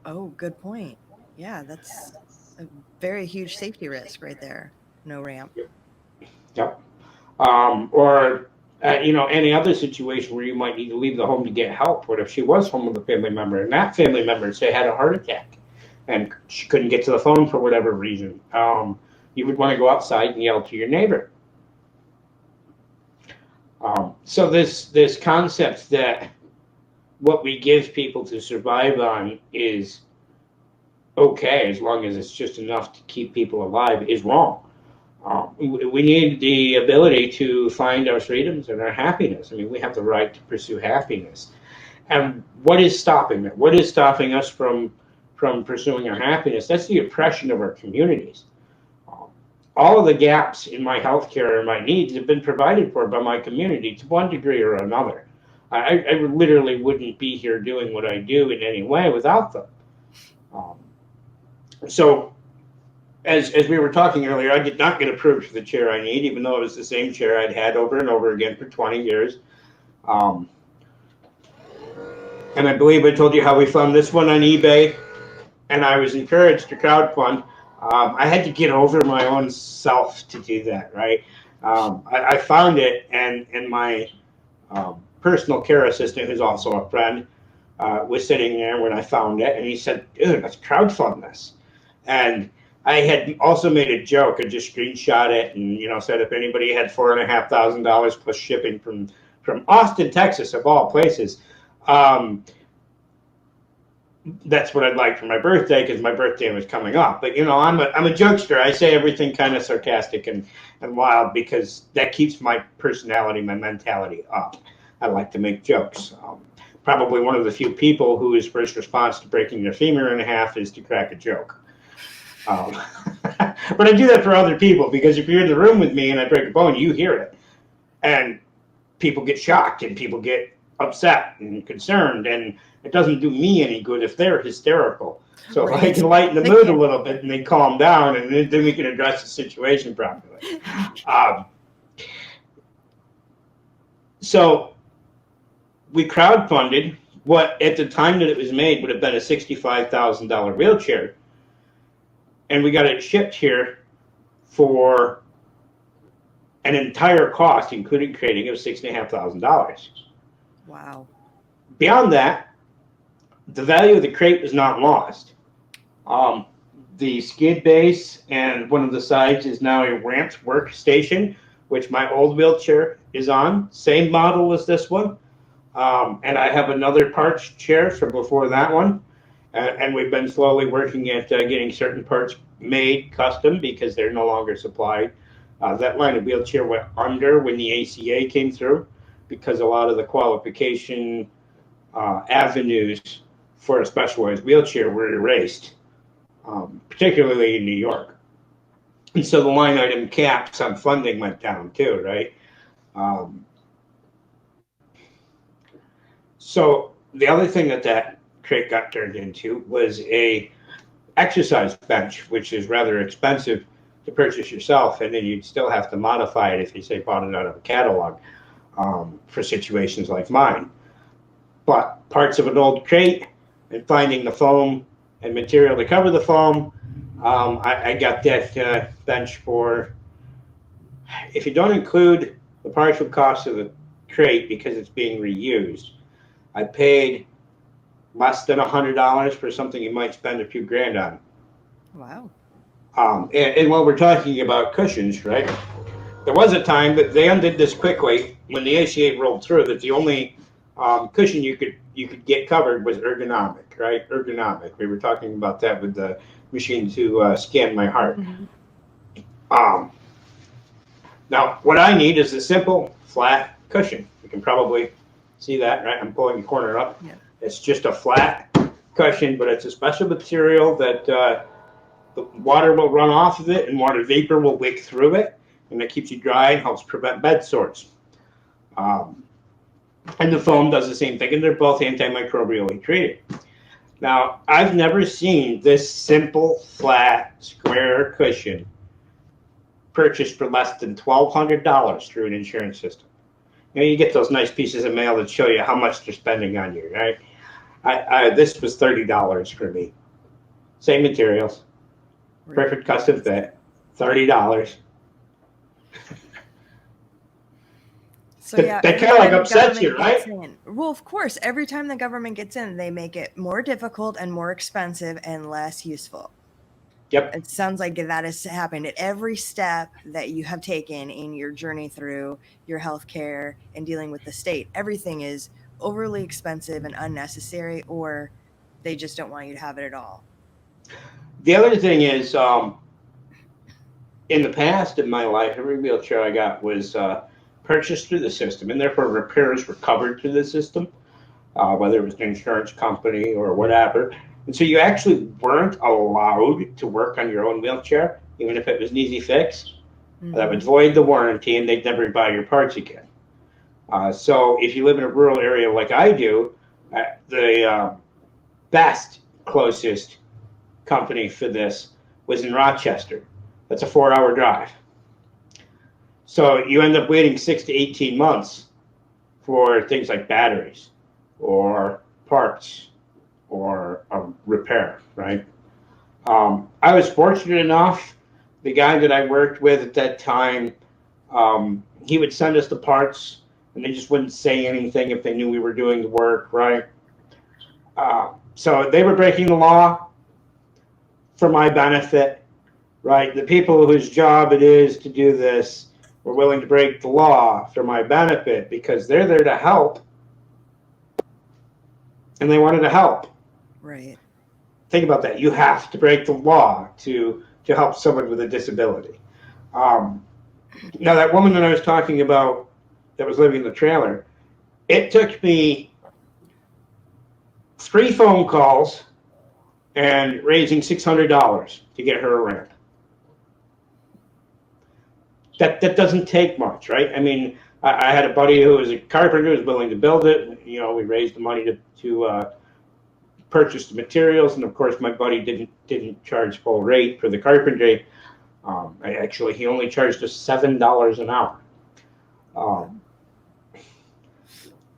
Oh, good point. Yeah, that's a very huge safety risk right there. No ramp. Yep. Or any other situation where you might need to leave the home to get help. What if she was home with a family member and that family member, say, had a heart attack and she couldn't get to the phone for whatever reason? You would want to go outside and yell to your neighbor. So this concept that what we give people to survive on is okay as long as it's just enough to keep people alive is wrong. We need the ability to find our freedoms and our happiness. I mean, we have the right to pursue happiness. And what is stopping that? What is stopping us from pursuing our happiness? That's the oppression of our communities. All of the gaps in my healthcare and my needs have been provided for by my community to one degree or another. I literally wouldn't be here doing what I do in any way without them. So as we were talking earlier, I did not get approved for the chair I need, even though it was the same chair I'd had over and over again for 20 years. And I believe I told you how we found this one on eBay, and I was encouraged to crowdfund. I had to get over my own self to do that, right? I found it, and my personal care assistant, who's also a friend, was sitting there when I found it, and he said, "Dude, let's crowdfund this." And I had also made a joke. I just screenshot it and said if anybody had $4,500 plus shipping from Austin, Texas, of all places, that's what I'd like for my birthday because my birthday was coming up. But I'm a jokester. I say everything kind of sarcastic and wild because that keeps my personality, my mentality up. I like to make jokes. Probably one of the few people whose first response to breaking their femur in half is to crack a joke. But I do that for other people because if you're in the room with me and I break a bone, you hear it. And people get shocked and people get upset and concerned, and it doesn't do me any good if they're hysterical. So if I can lighten the mood a little bit and they calm down, and then we can address the situation properly. So we crowdfunded what at the time that it was made would have been a $65,000 wheelchair. And we got it shipped here for an entire cost, including crating, of $6,500. Wow. Beyond that, the value of the crate was not lost. The skid base and one of the sides is now a ramped workstation, which my old wheelchair is on. Same model as this one. And I have another parts chair from before that one. And we've been slowly working at getting certain parts made custom because they're no longer supplied. That line of wheelchair went under when the ACA came through because a lot of the qualification avenues for a specialized wheelchair were erased, particularly in New York. And so the line item caps on funding went down too, right? So the other thing that crate got turned into was a exercise bench, which is rather expensive to purchase yourself, and then you'd still have to modify it if you say bought it out of a catalog for situations like mine. But parts of an old crate and finding the foam and material to cover the foam, I got that bench for, if you don't include the partial cost of the crate because it's being reused, I paid less than $100 for something you might spend a few grand on. Wow. And when we're talking about cushions, right? There was a time that they undid this quickly when the ACA rolled through that the only cushion you could get covered was ergonomic, right? Ergonomic. We were talking about that with the machine to scan my heart. Mm-hmm. Now, what I need is a simple flat cushion. You can probably see that, right? I'm pulling the corner up. Yeah. It's just a flat cushion, but it's a special material that the water will run off of it and water vapor will wick through it, and it keeps you dry and helps prevent bed sores. And the foam does the same thing, and they're both antimicrobially treated. Now, I've never seen this simple, flat, square cushion purchased for less than $1,200 through an insurance system. You get those nice pieces of mail that show you how much they're spending on you, right? This was $30 for me. Same materials, perfect custom fit, $30. So yeah, that kind of like upsets you, right? Well, of course, every time the government gets in, they make it more difficult and more expensive and less useful. Yep. It sounds like that has happened at every step that you have taken in your journey through your healthcare and dealing with the state. Everything is overly expensive and unnecessary, or they just don't want you to have it at all. The other thing is, in the past in my life, every wheelchair I got was purchased through the system, and therefore repairs were covered through the system, whether it was an insurance company or whatever. And so you actually weren't allowed to work on your own wheelchair, even if it was an easy fix. Mm-hmm. That would void the warranty, and they'd never buy your parts again. So if you live in a rural area like I do, the best, closest company for this was in Rochester. That's a 4-hour drive. So you end up waiting 6 to 18 months for things like batteries or parts or a repair, right? I was fortunate enough, the guy that I worked with at that time, he would send us the parts and they just wouldn't say anything if they knew we were doing the work, right? So they were breaking the law for my benefit, right? The people whose job it is to do this were willing to break the law for my benefit because they're there to help and they wanted to help. Right. Think about that. You have to break the law to help someone with a disability. Now, that woman that I was talking about that was living in the trailer, it took me 3 phone calls and raising $600 to get her a ramp. That doesn't take much, right? I mean, I had a buddy who was a carpenter who was willing to build it. We raised the money to purchase the materials, and of course, my buddy didn't charge full rate for the carpentry. He only charged us $7 an hour.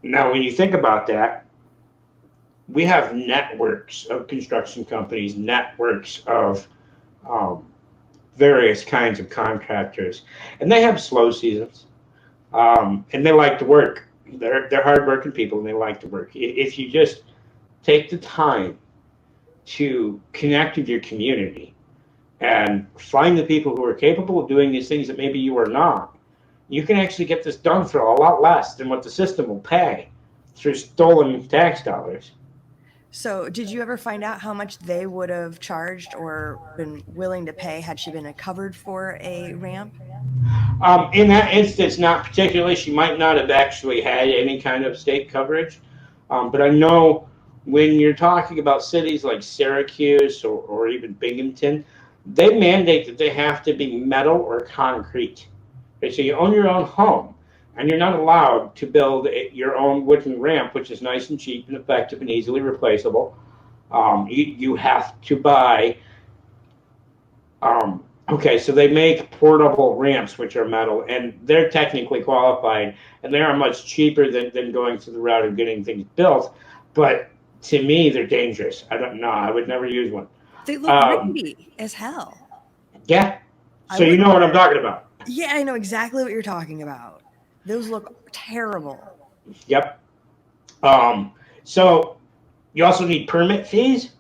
Now, when you think about that, we have networks of construction companies, networks of various kinds of contractors, and they have slow seasons, and they like to work. They're hardworking people, and they like to work. If you just take the time to connect with your community and find the people who are capable of doing these things that maybe you are not, you can actually get this done for a lot less than what the system will pay through stolen tax dollars. So did you ever find out how much they would have charged or been willing to pay had she been covered for a ramp? In that instance, not particularly. She might not have actually had any kind of state coverage. But I know when you're talking about cities like Syracuse or even Binghamton, they mandate that they have to be metal or concrete. Okay, so you own your own home, and you're not allowed to build your own wooden ramp, which is nice and cheap and effective and easily replaceable. You have to buy. Okay, so they make portable ramps, which are metal, and they're technically qualified, and they are much cheaper than going through the route of getting things built. But to me, they're dangerous. I don't know. I would never use one. They look Um, rickety as hell. yeah. I So you know wouldn't. what I'm talking about. Yeah, I know exactly what you're talking about. Those look terrible. Yep. Um, so you also need permit fees.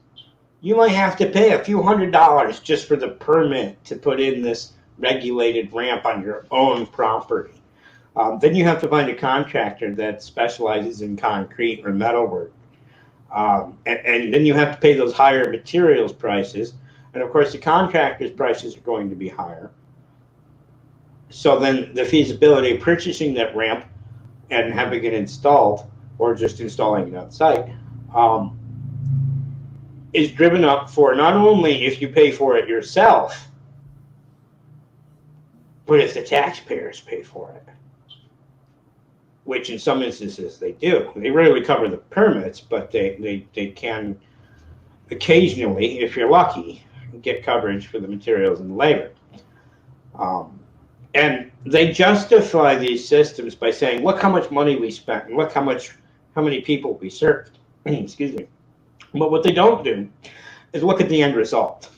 You might have to pay a few $100s just for the permit to put in this regulated ramp on your own property. Then you have to find a contractor that specializes in concrete or metal work. And then you have to pay those higher materials prices. And of course, the contractor's prices are going to be higher. So then the feasibility of purchasing that ramp and having it installed, or just installing it on site, um, is driven up for not only if you pay for it yourself, but if the taxpayers pay for it, which in some instances they do. They rarely cover the permits, but they can occasionally, if you're lucky, get coverage for the materials and the labor. Um, and they justify these systems by saying, look how much money we spent, and look how many people we served. Excuse me. But what they don't do is look at the end result.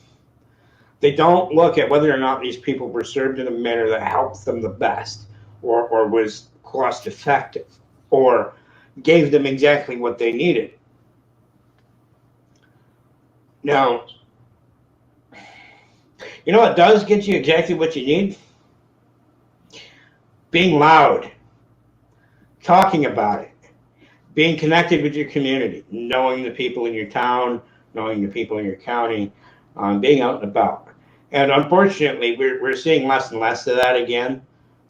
They don't look at whether or not these people were served in a manner that helped them the best, or was cost effective, or gave them exactly what they needed. Now, you know what does get you exactly what you need? Being loud, talking about it, being connected with your community, knowing the people in your town, knowing the people in your county, being out and about. And unfortunately, we're seeing less and less of that again.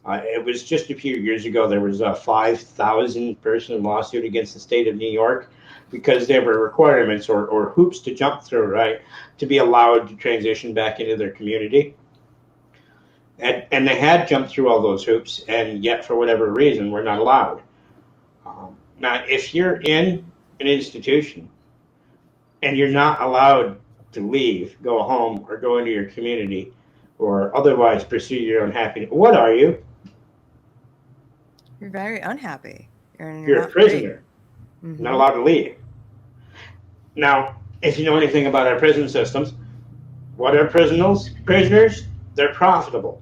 It was just a few years ago, there was a 5,000 person lawsuit against the state of New York because there were requirements or hoops to jump through, right, to be allowed to transition back into their community. And they had jumped through all those hoops, and yet, for whatever reason, we're not allowed. Now, if you're in an institution and you're not allowed to leave, go home, or go into your community, or otherwise pursue your own happiness, what are you? You're very unhappy. You're You're a not free. prisoner, not Mm-hmm. allowed to leave. Now, if you know anything about our prison systems, what are prisoners? Prisoners, they're profitable.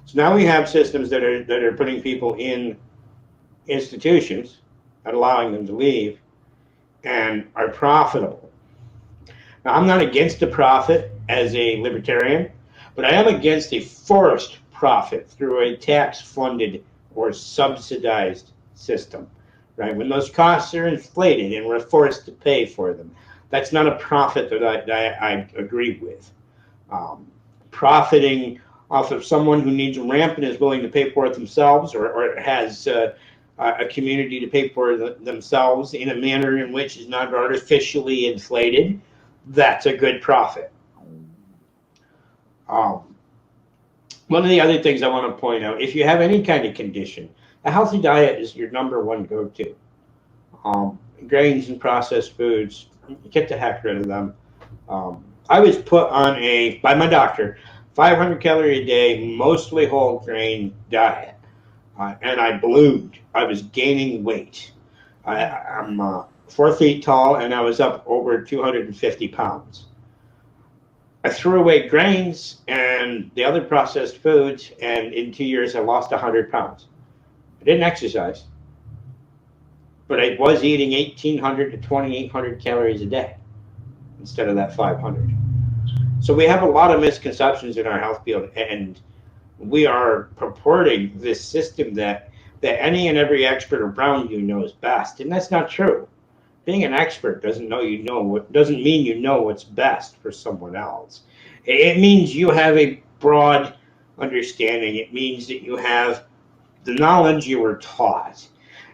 So now we have systems that are putting people in institutions and allowing them to leave and are profitable. Now, I'm not against the profit as a libertarian, but I am against a forced profit through a tax funded or subsidized system, right? When those costs are inflated and we're forced to pay for them, that's not a profit that I agree with. Profiting off of someone who needs a ramp and is willing to pay for it themselves, or has a community to pay for themselves in a manner in which is not artificially inflated, that's a good profit. Um, One of the other things I want to point out, if you have any kind of condition, a healthy diet is your number one go-to. Grains and processed foods, get the heck rid of them. I was put on by my doctor, 500 calorie a day, mostly whole grain diet, and I ballooned. I was gaining weight. I'm 4 feet tall, and I was up over 250 pounds. I threw away grains and the other processed foods, and in 2 years, I lost 100 pounds. I didn't exercise, but I was eating 1,800 to 2,800 calories a day instead of that 500. So we have a lot of misconceptions in our health field, and we are purporting this system that any and every expert around you knows best, and that's not true. Being an expert doesn't mean you know what's best for someone else. It means you have a broad understanding. It means that you have the knowledge you were taught.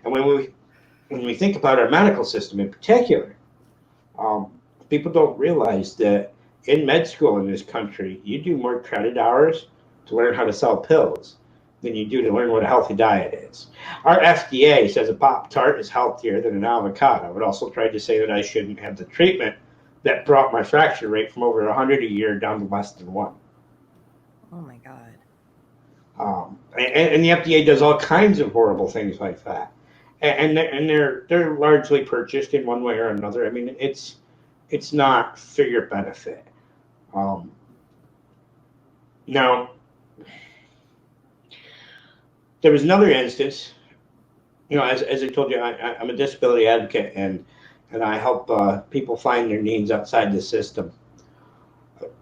And when we think about our medical system in particular, um, people don't realize that in med school in this country, you do more credit hours to learn how to sell pills than you do to learn what a healthy diet is. Our FDA says a Pop-Tart is healthier than an avocado. It also tried to say that I shouldn't have the treatment that brought my fracture rate from over 100 a year down to less than 1. Oh my God. And the FDA does all kinds of horrible things like that. And they're largely purchased in one way or another. I mean, it's not for your benefit. Now, there was another instance. As I told you, I'm a disability advocate, and I help people find their needs outside the system.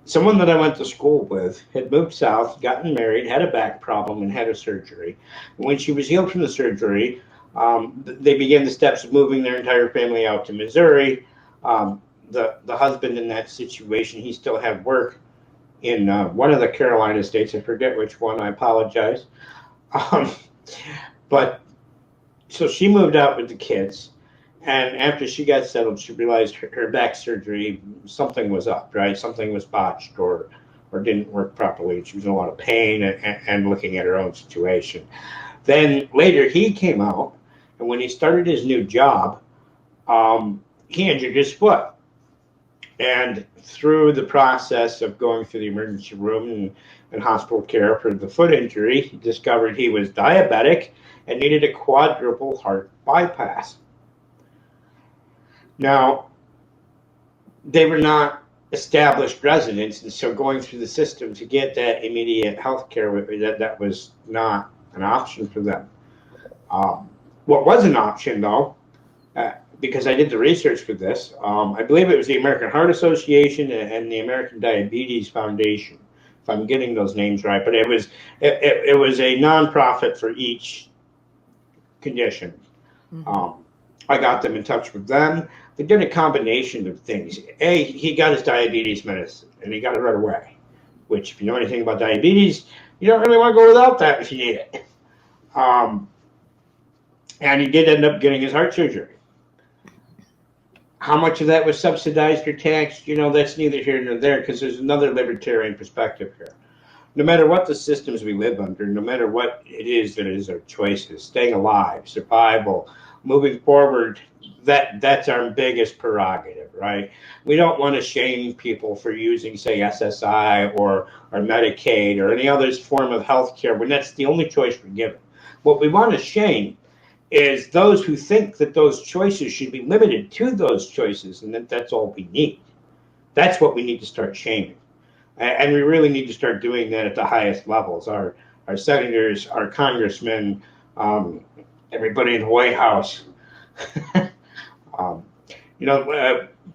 Someone that I went to school with had moved south, gotten married, had a back problem, and had a surgery. And when she was healed from the surgery, they began the steps of moving their entire family out to Missouri. The husband in that situation, he still had work in one of the Carolina states. I forget which one. I apologize. But so she moved out with the kids. And after she got settled, she realized her back surgery, something was up, right? Something was botched or didn't work properly. She was in a lot of pain and looking at her own situation. Then later he came out, and when he started his new job, he injured his foot. And through the process of going through the emergency room and hospital care for the foot injury, he discovered he was diabetic and needed a quadruple heart bypass. Now, they were not established residents, and so going through the system to get that immediate health care, that was not an option for them. What was an option, though, because I did the research for this, I believe it was the American Heart Association and the American Diabetes Foundation, if I'm getting those names right, but it was a nonprofit for each condition. Mm-hmm. I got them in touch with them. They did a combination of things. He got his diabetes medicine, and he got it right away, which, if you know anything about diabetes, you don't really want to go without that if you need it. And he did end up getting his heart surgery. How much of that was subsidized or taxed, that's neither here nor there, because there's another libertarian perspective here. No matter what the systems we live under, no matter what it is that is our choices, staying alive, survival, moving forward, that's our biggest prerogative, right? We don't want to shame people for using, say, SSI or Medicaid or any other form of health care when that's the only choice we're given. What we want to shame is those who think that those choices should be limited to those choices and that that's all we need. That's what we need to start shaming. And we really need to start doing that at the highest levels. Our senators, our congressmen, everybody in the White House.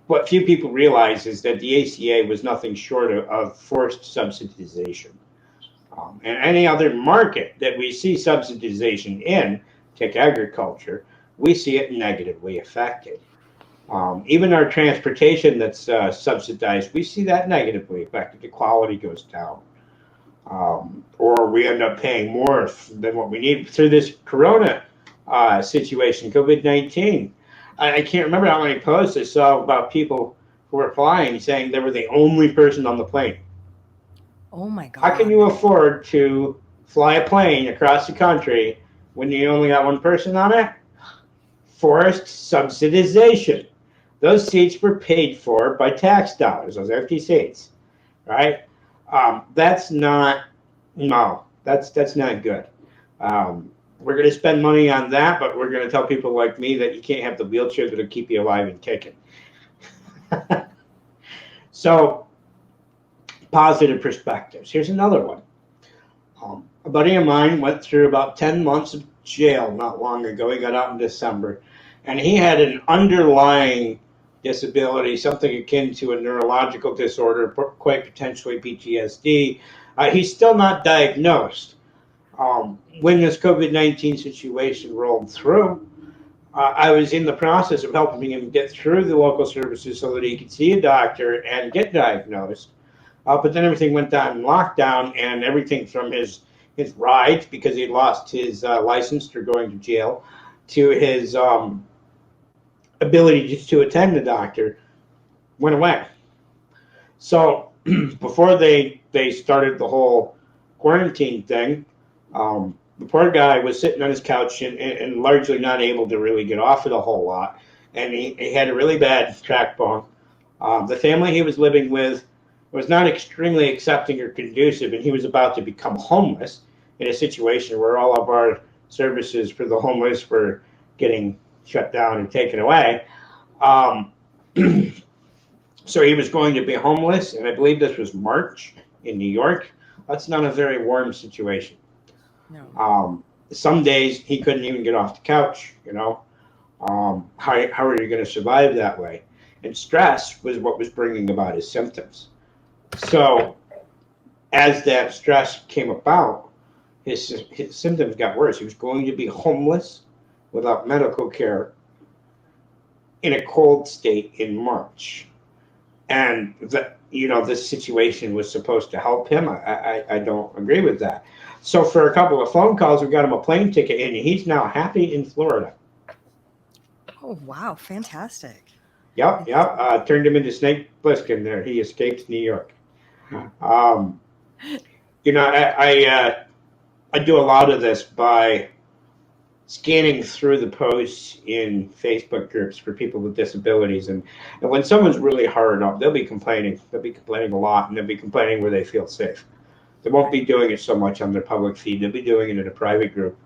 What few people realize is that the ACA was nothing short of forced subsidization. And any other market that we see subsidization in, take agriculture, we see it negatively affected. Even our transportation that's subsidized, we see that negatively affected. The quality goes down. Or we end up paying more than what we need through this corona situation, COVID-19. I can't remember how many posts I saw about people who were flying saying they were the only person on the plane. Oh my God. How can you afford to fly a plane across the country when you only got one person on it? Forced subsidization. Those seats were paid for by tax dollars, those empty seats, right? That's not good. We're going to spend money on that, but we're going to tell people like me that you can't have the wheelchair that'll keep you alive and kicking. So, positive perspectives. Here's another one. A buddy of mine went through about 10 months of jail not long ago. He got out in December, and he had an underlying disability, something akin to a neurological disorder, quite potentially PTSD. He's still not diagnosed. When this COVID-19 situation rolled through, I was in the process of helping him get through the local services so that he could see a doctor and get diagnosed. But then everything went down in lockdown, and everything from his rides, because he lost his license through going to jail, to his ability just to attend the doctor went away. So before they started the whole quarantine thing, The poor guy was sitting on his couch and largely not able to really get off it a whole lot. And he had a really bad track bone. The family he was living with was not extremely accepting or conducive, and he was about to become homeless in a situation where all of our services for the homeless were getting shut down and taken away. Um, so he was going to be homeless, and I believe this was March in New York. That's not a very warm situation. No. Some days he couldn't even get off the couch, how are you going to survive that way? And stress was what was bringing about his symptoms. So as that stress came about, his symptoms got worse. He was going to be homeless without medical care in a cold state in March. And this situation was supposed to help him. I don't agree with that. So for a couple of phone calls, we got him a plane ticket, and he's now happy in Florida. Oh, wow. Fantastic. Yep. Turned him into Snake Plissken there. He escaped New York. Um, I do a lot of this by scanning through the posts in Facebook groups for people with disabilities. And when someone's really hard up, they'll be complaining. They'll be complaining a lot, and they'll be complaining where they feel safe. They won't be doing it so much on their public feed. They'll be doing it in a private group.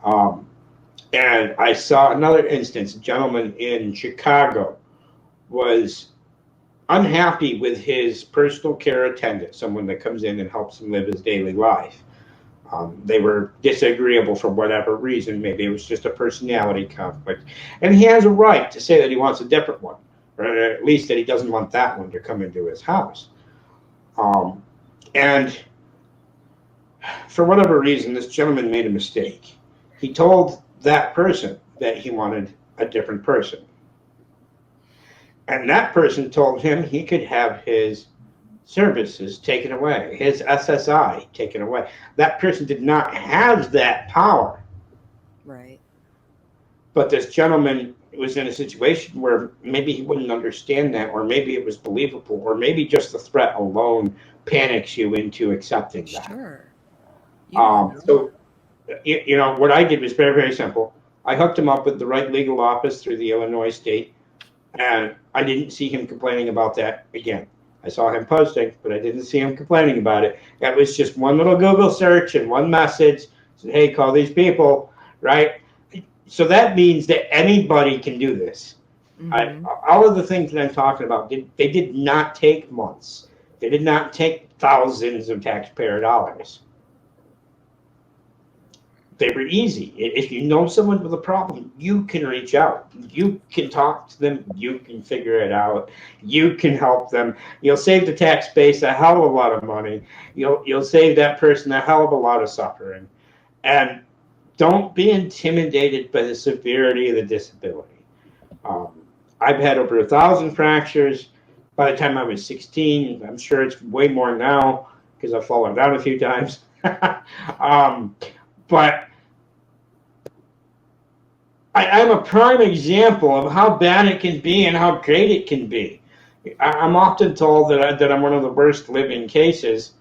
And I saw another instance. A gentleman in Chicago was unhappy with his personal care attendant, someone that comes in and helps him live his daily life. They were disagreeable for whatever reason. Maybe it was just a personality conflict. And he has a right to say that he wants a different one, or at least that he doesn't want that one to come into his house. And for whatever reason, this gentleman made a mistake. He told that person that he wanted a different person. And that person told him he could have his services taken away, his SSI taken away. That person did not have that power. Right. But this gentleman was in a situation where maybe he wouldn't understand that, or maybe it was believable, or maybe just the threat alone panics you into accepting that. Sure. So, what I did was very, very simple. I hooked him up with the right legal office through the Illinois state, and I didn't see him complaining about that again. I saw him posting, but I didn't see him complaining about it. That was just one little Google search and one message. Said, hey, call these people, right? So that means that anybody can do this. Mm-hmm. All of the things that I'm talking about, they did not take months. They did not take thousands of taxpayer dollars. They were easy. If you know someone with a problem, you can reach out. You can talk to them. You can figure it out. You can help them. You'll save the tax base a hell of a lot of money. You'll save that person a hell of a lot of suffering. And don't be intimidated by the severity of the disability. I've had over 1,000 fractures. By the time I was 16, I'm sure it's way more now because I've fallen down a few times. But I'm a prime example of how bad it can be and how great it can be. I'm often told that I'm one of the worst living cases,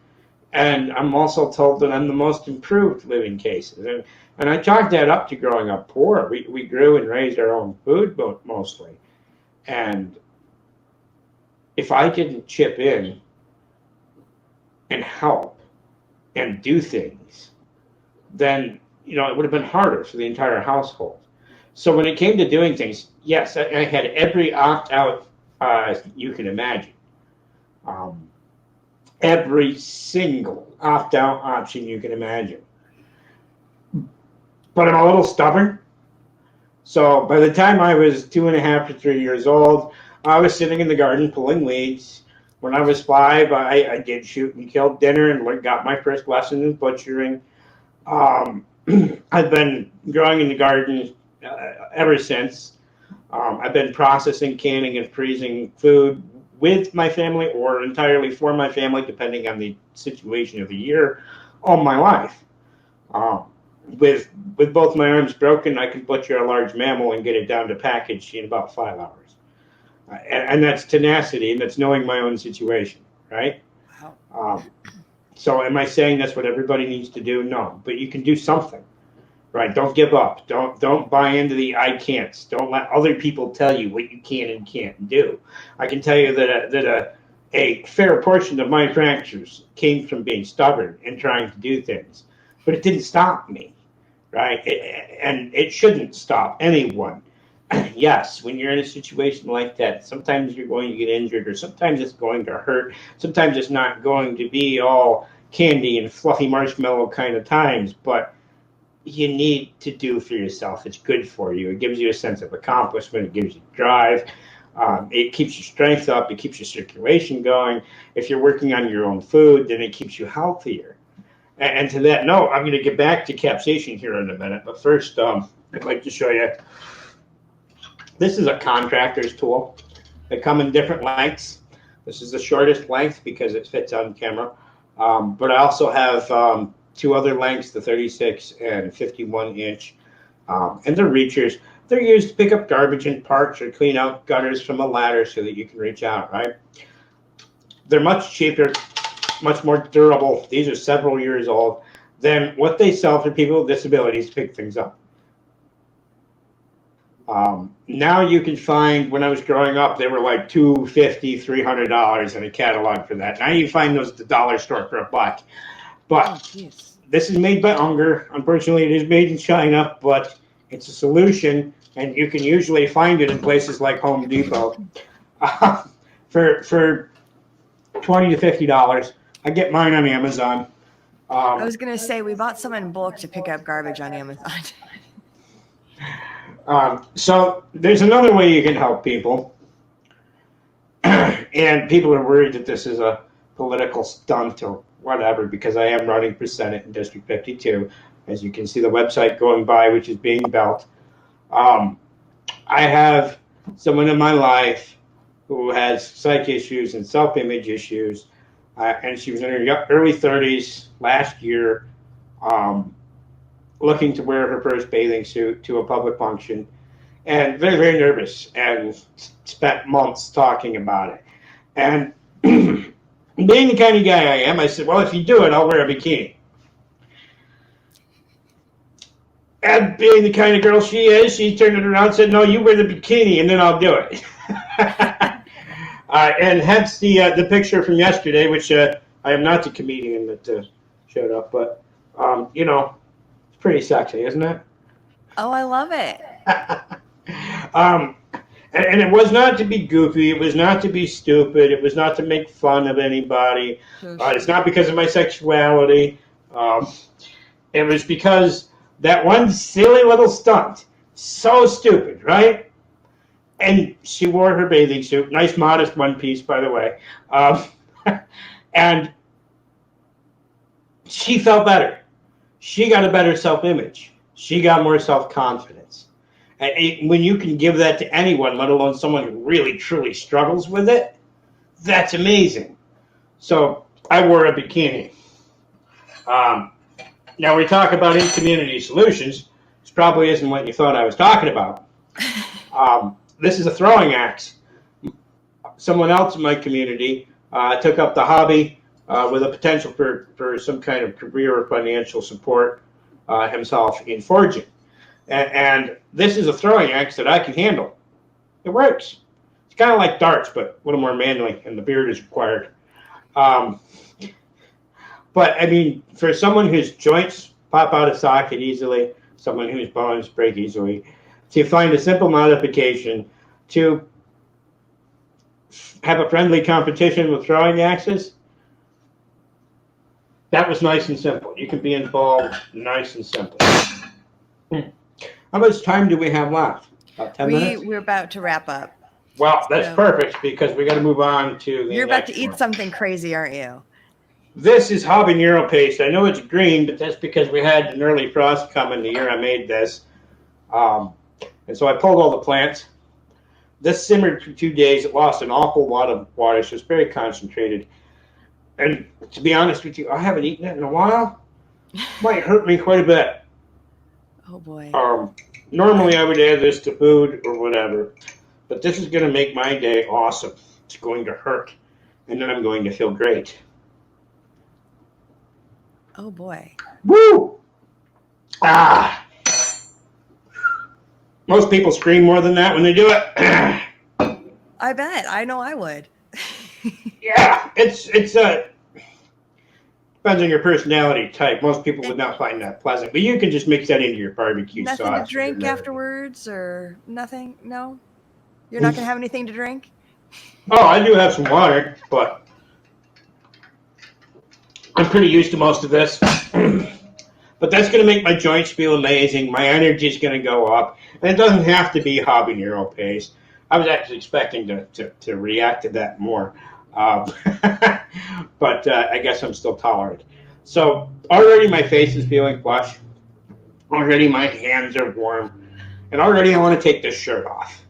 and I'm also told that I'm the most improved living cases. And I chalk that up to growing up poor. We grew and raised our own food mostly. And if I didn't chip in and help and do things, then it would have been harder for the entire household. So when it came to doing things, yes, I had every opt-out you can imagine. Every single opt-out option you can imagine. But I'm a little stubborn. So by the time I was 2.5 to 3 years old, I was sitting in the garden pulling weeds. When I was 5, I did shoot and kill dinner and got my first lesson in butchering. I've been growing in the garden ever since. I've been processing, canning, and freezing food with my family or entirely for my family, depending on the situation of the year, all my life. With both my arms broken, I can butcher a large mammal and get it down to package in about 5 hours. And that's tenacity, and that's knowing my own situation, right? Wow. So am I saying that's what everybody needs to do? No, but you can do something, right? Don't give up. Don't buy into the I can'ts. Don't let other people tell you what you can and can't do. I can tell you that a fair portion of my fractures came from being stubborn and trying to do things, but it didn't stop me, right? And it shouldn't stop anyone. Yes, when you're in a situation like that, sometimes you're going to get injured, or sometimes it's going to hurt. Sometimes it's not going to be all candy and fluffy marshmallow kind of times, but you need to do for yourself. It's good for you. It gives you a sense of accomplishment. It gives you drive. It keeps your strength up. It keeps your circulation going. If you're working on your own food, then it keeps you healthier. And to that note, I'm going to get back to capsation here in a minute. But first, I'd like to show you. This is a contractor's tool. They come in different lengths. This is the shortest length because it fits on camera. But I also have two other lengths, the 36 and 51 inch. And they're reachers. They're used to pick up garbage in parks or clean out gutters from a ladder so that you can reach out, right? They're much cheaper, much more durable. These are several years old than what they sell for people with disabilities to pick things up. Now you can find, when I was growing up, they were like $250, $300 in a catalog for that. Now you find those at the dollar store for $1. But this is made by Unger. Unfortunately, it is made in China, but it's a solution, and you can usually find it in places like Home Depot for $20 to $50. I get mine on Amazon. I was going to say, we bought some in bulk to pick up garbage on Amazon. So there's another way you can help people. And people are worried that this is a political stunt or whatever, because I am running for Senate in District 52. As you can see the website going by, which is being built. I have someone in my life who has psych issues and self-image issues. And she was in her early 30s last year, looking to wear her first bathing suit to a public function, and very, very nervous, and spent months talking about it. And being the kind of guy I am, I said, well, if you do it, I'll wear a bikini. And being the kind of girl she is, she turned it around and said, no, you wear the bikini, and then I'll do it. And hence the picture from yesterday, which I am not the comedian that showed up, but, it's pretty sexy, isn't it? Oh, I love it. And it was not to be goofy. It was not to be stupid. It was not to make fun of anybody. It's not because of my sexuality. It was because that one silly little stunt, so stupid, right? And she wore her bathing suit, nice modest one piece, by the way. And she felt better. She got a better self-image. She got more self-confidence. And when you can give that to anyone, let alone someone who really, truly struggles with it, that's amazing. So I wore a bikini. Now we talk about in-community solutions. This probably isn't what you thought I was talking about. This is a throwing axe. Someone else in my community took up the hobby with a potential for some kind of career or financial support himself in forging. And this is a throwing axe that I can handle. It works. It's kind of like darts, but a little more manly, and the beard is required. But, I mean, for someone whose joints pop out of socket easily, someone whose bones break easily, to find a simple modification to have a friendly competition with throwing axes, that was nice and simple. You can be involved nice and simple. How much time do we have left? About 10 minutes? We're about to wrap up. Well, that's perfect, because we got to move on to the You're about to next eat one. something crazy, aren't you? This is habanero paste. I know it's green, but that's because we had an early frost coming the year I made this. And so I pulled all the plants. This simmered for 2 days. It lost an awful lot of water, so it's very concentrated. And to be honest with you, I haven't eaten it in a while. It might hurt me quite a bit. Oh, boy. Normally I would add this to food or whatever, but this is going to make my day awesome. It's going to hurt, and then I'm going to feel great. Oh boy. Woo! Ah! Most people scream more than that when they do it. I bet. I know I would. Yeah, it's depends on your personality type. Most people would not find that pleasant, but you can just mix that into your barbecue Nothing to sauce or your drink marinade. afterwards or nothing? No? You're not going to Mm. have anything to drink? Oh, I do have some water, but I'm pretty used to most of this. But that's going to make my joints feel amazing. My energy is going to go up. And it doesn't have to be habanero paste. I was actually expecting to react to that more. Um, but I guess I'm still tolerant. So already my face is feeling flush. Already my hands are warm. And already I want to take this shirt off.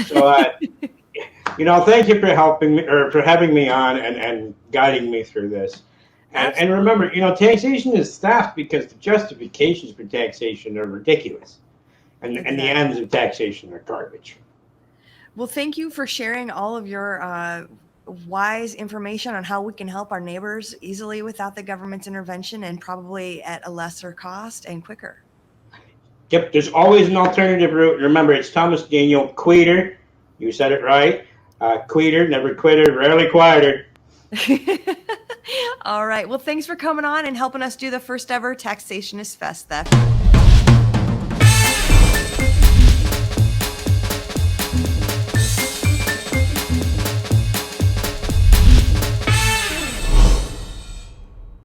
So, thank you for helping me or for having me on and guiding me through this. And Absolutely. remember, taxation is theft because the justifications for taxation are ridiculous, and the ends Exactly. of taxation are garbage. Well, thank you for sharing all of your wise information on how we can help our neighbors easily without the government's intervention and probably at a lesser cost and quicker. Yep, there's always an alternative route. And remember, it's Thomas Daniel Queter. You said it right. Queter, never quitter, rarely quieter. All right. Well, thanks for coming on and helping us do the first ever Taxation is Fest theft.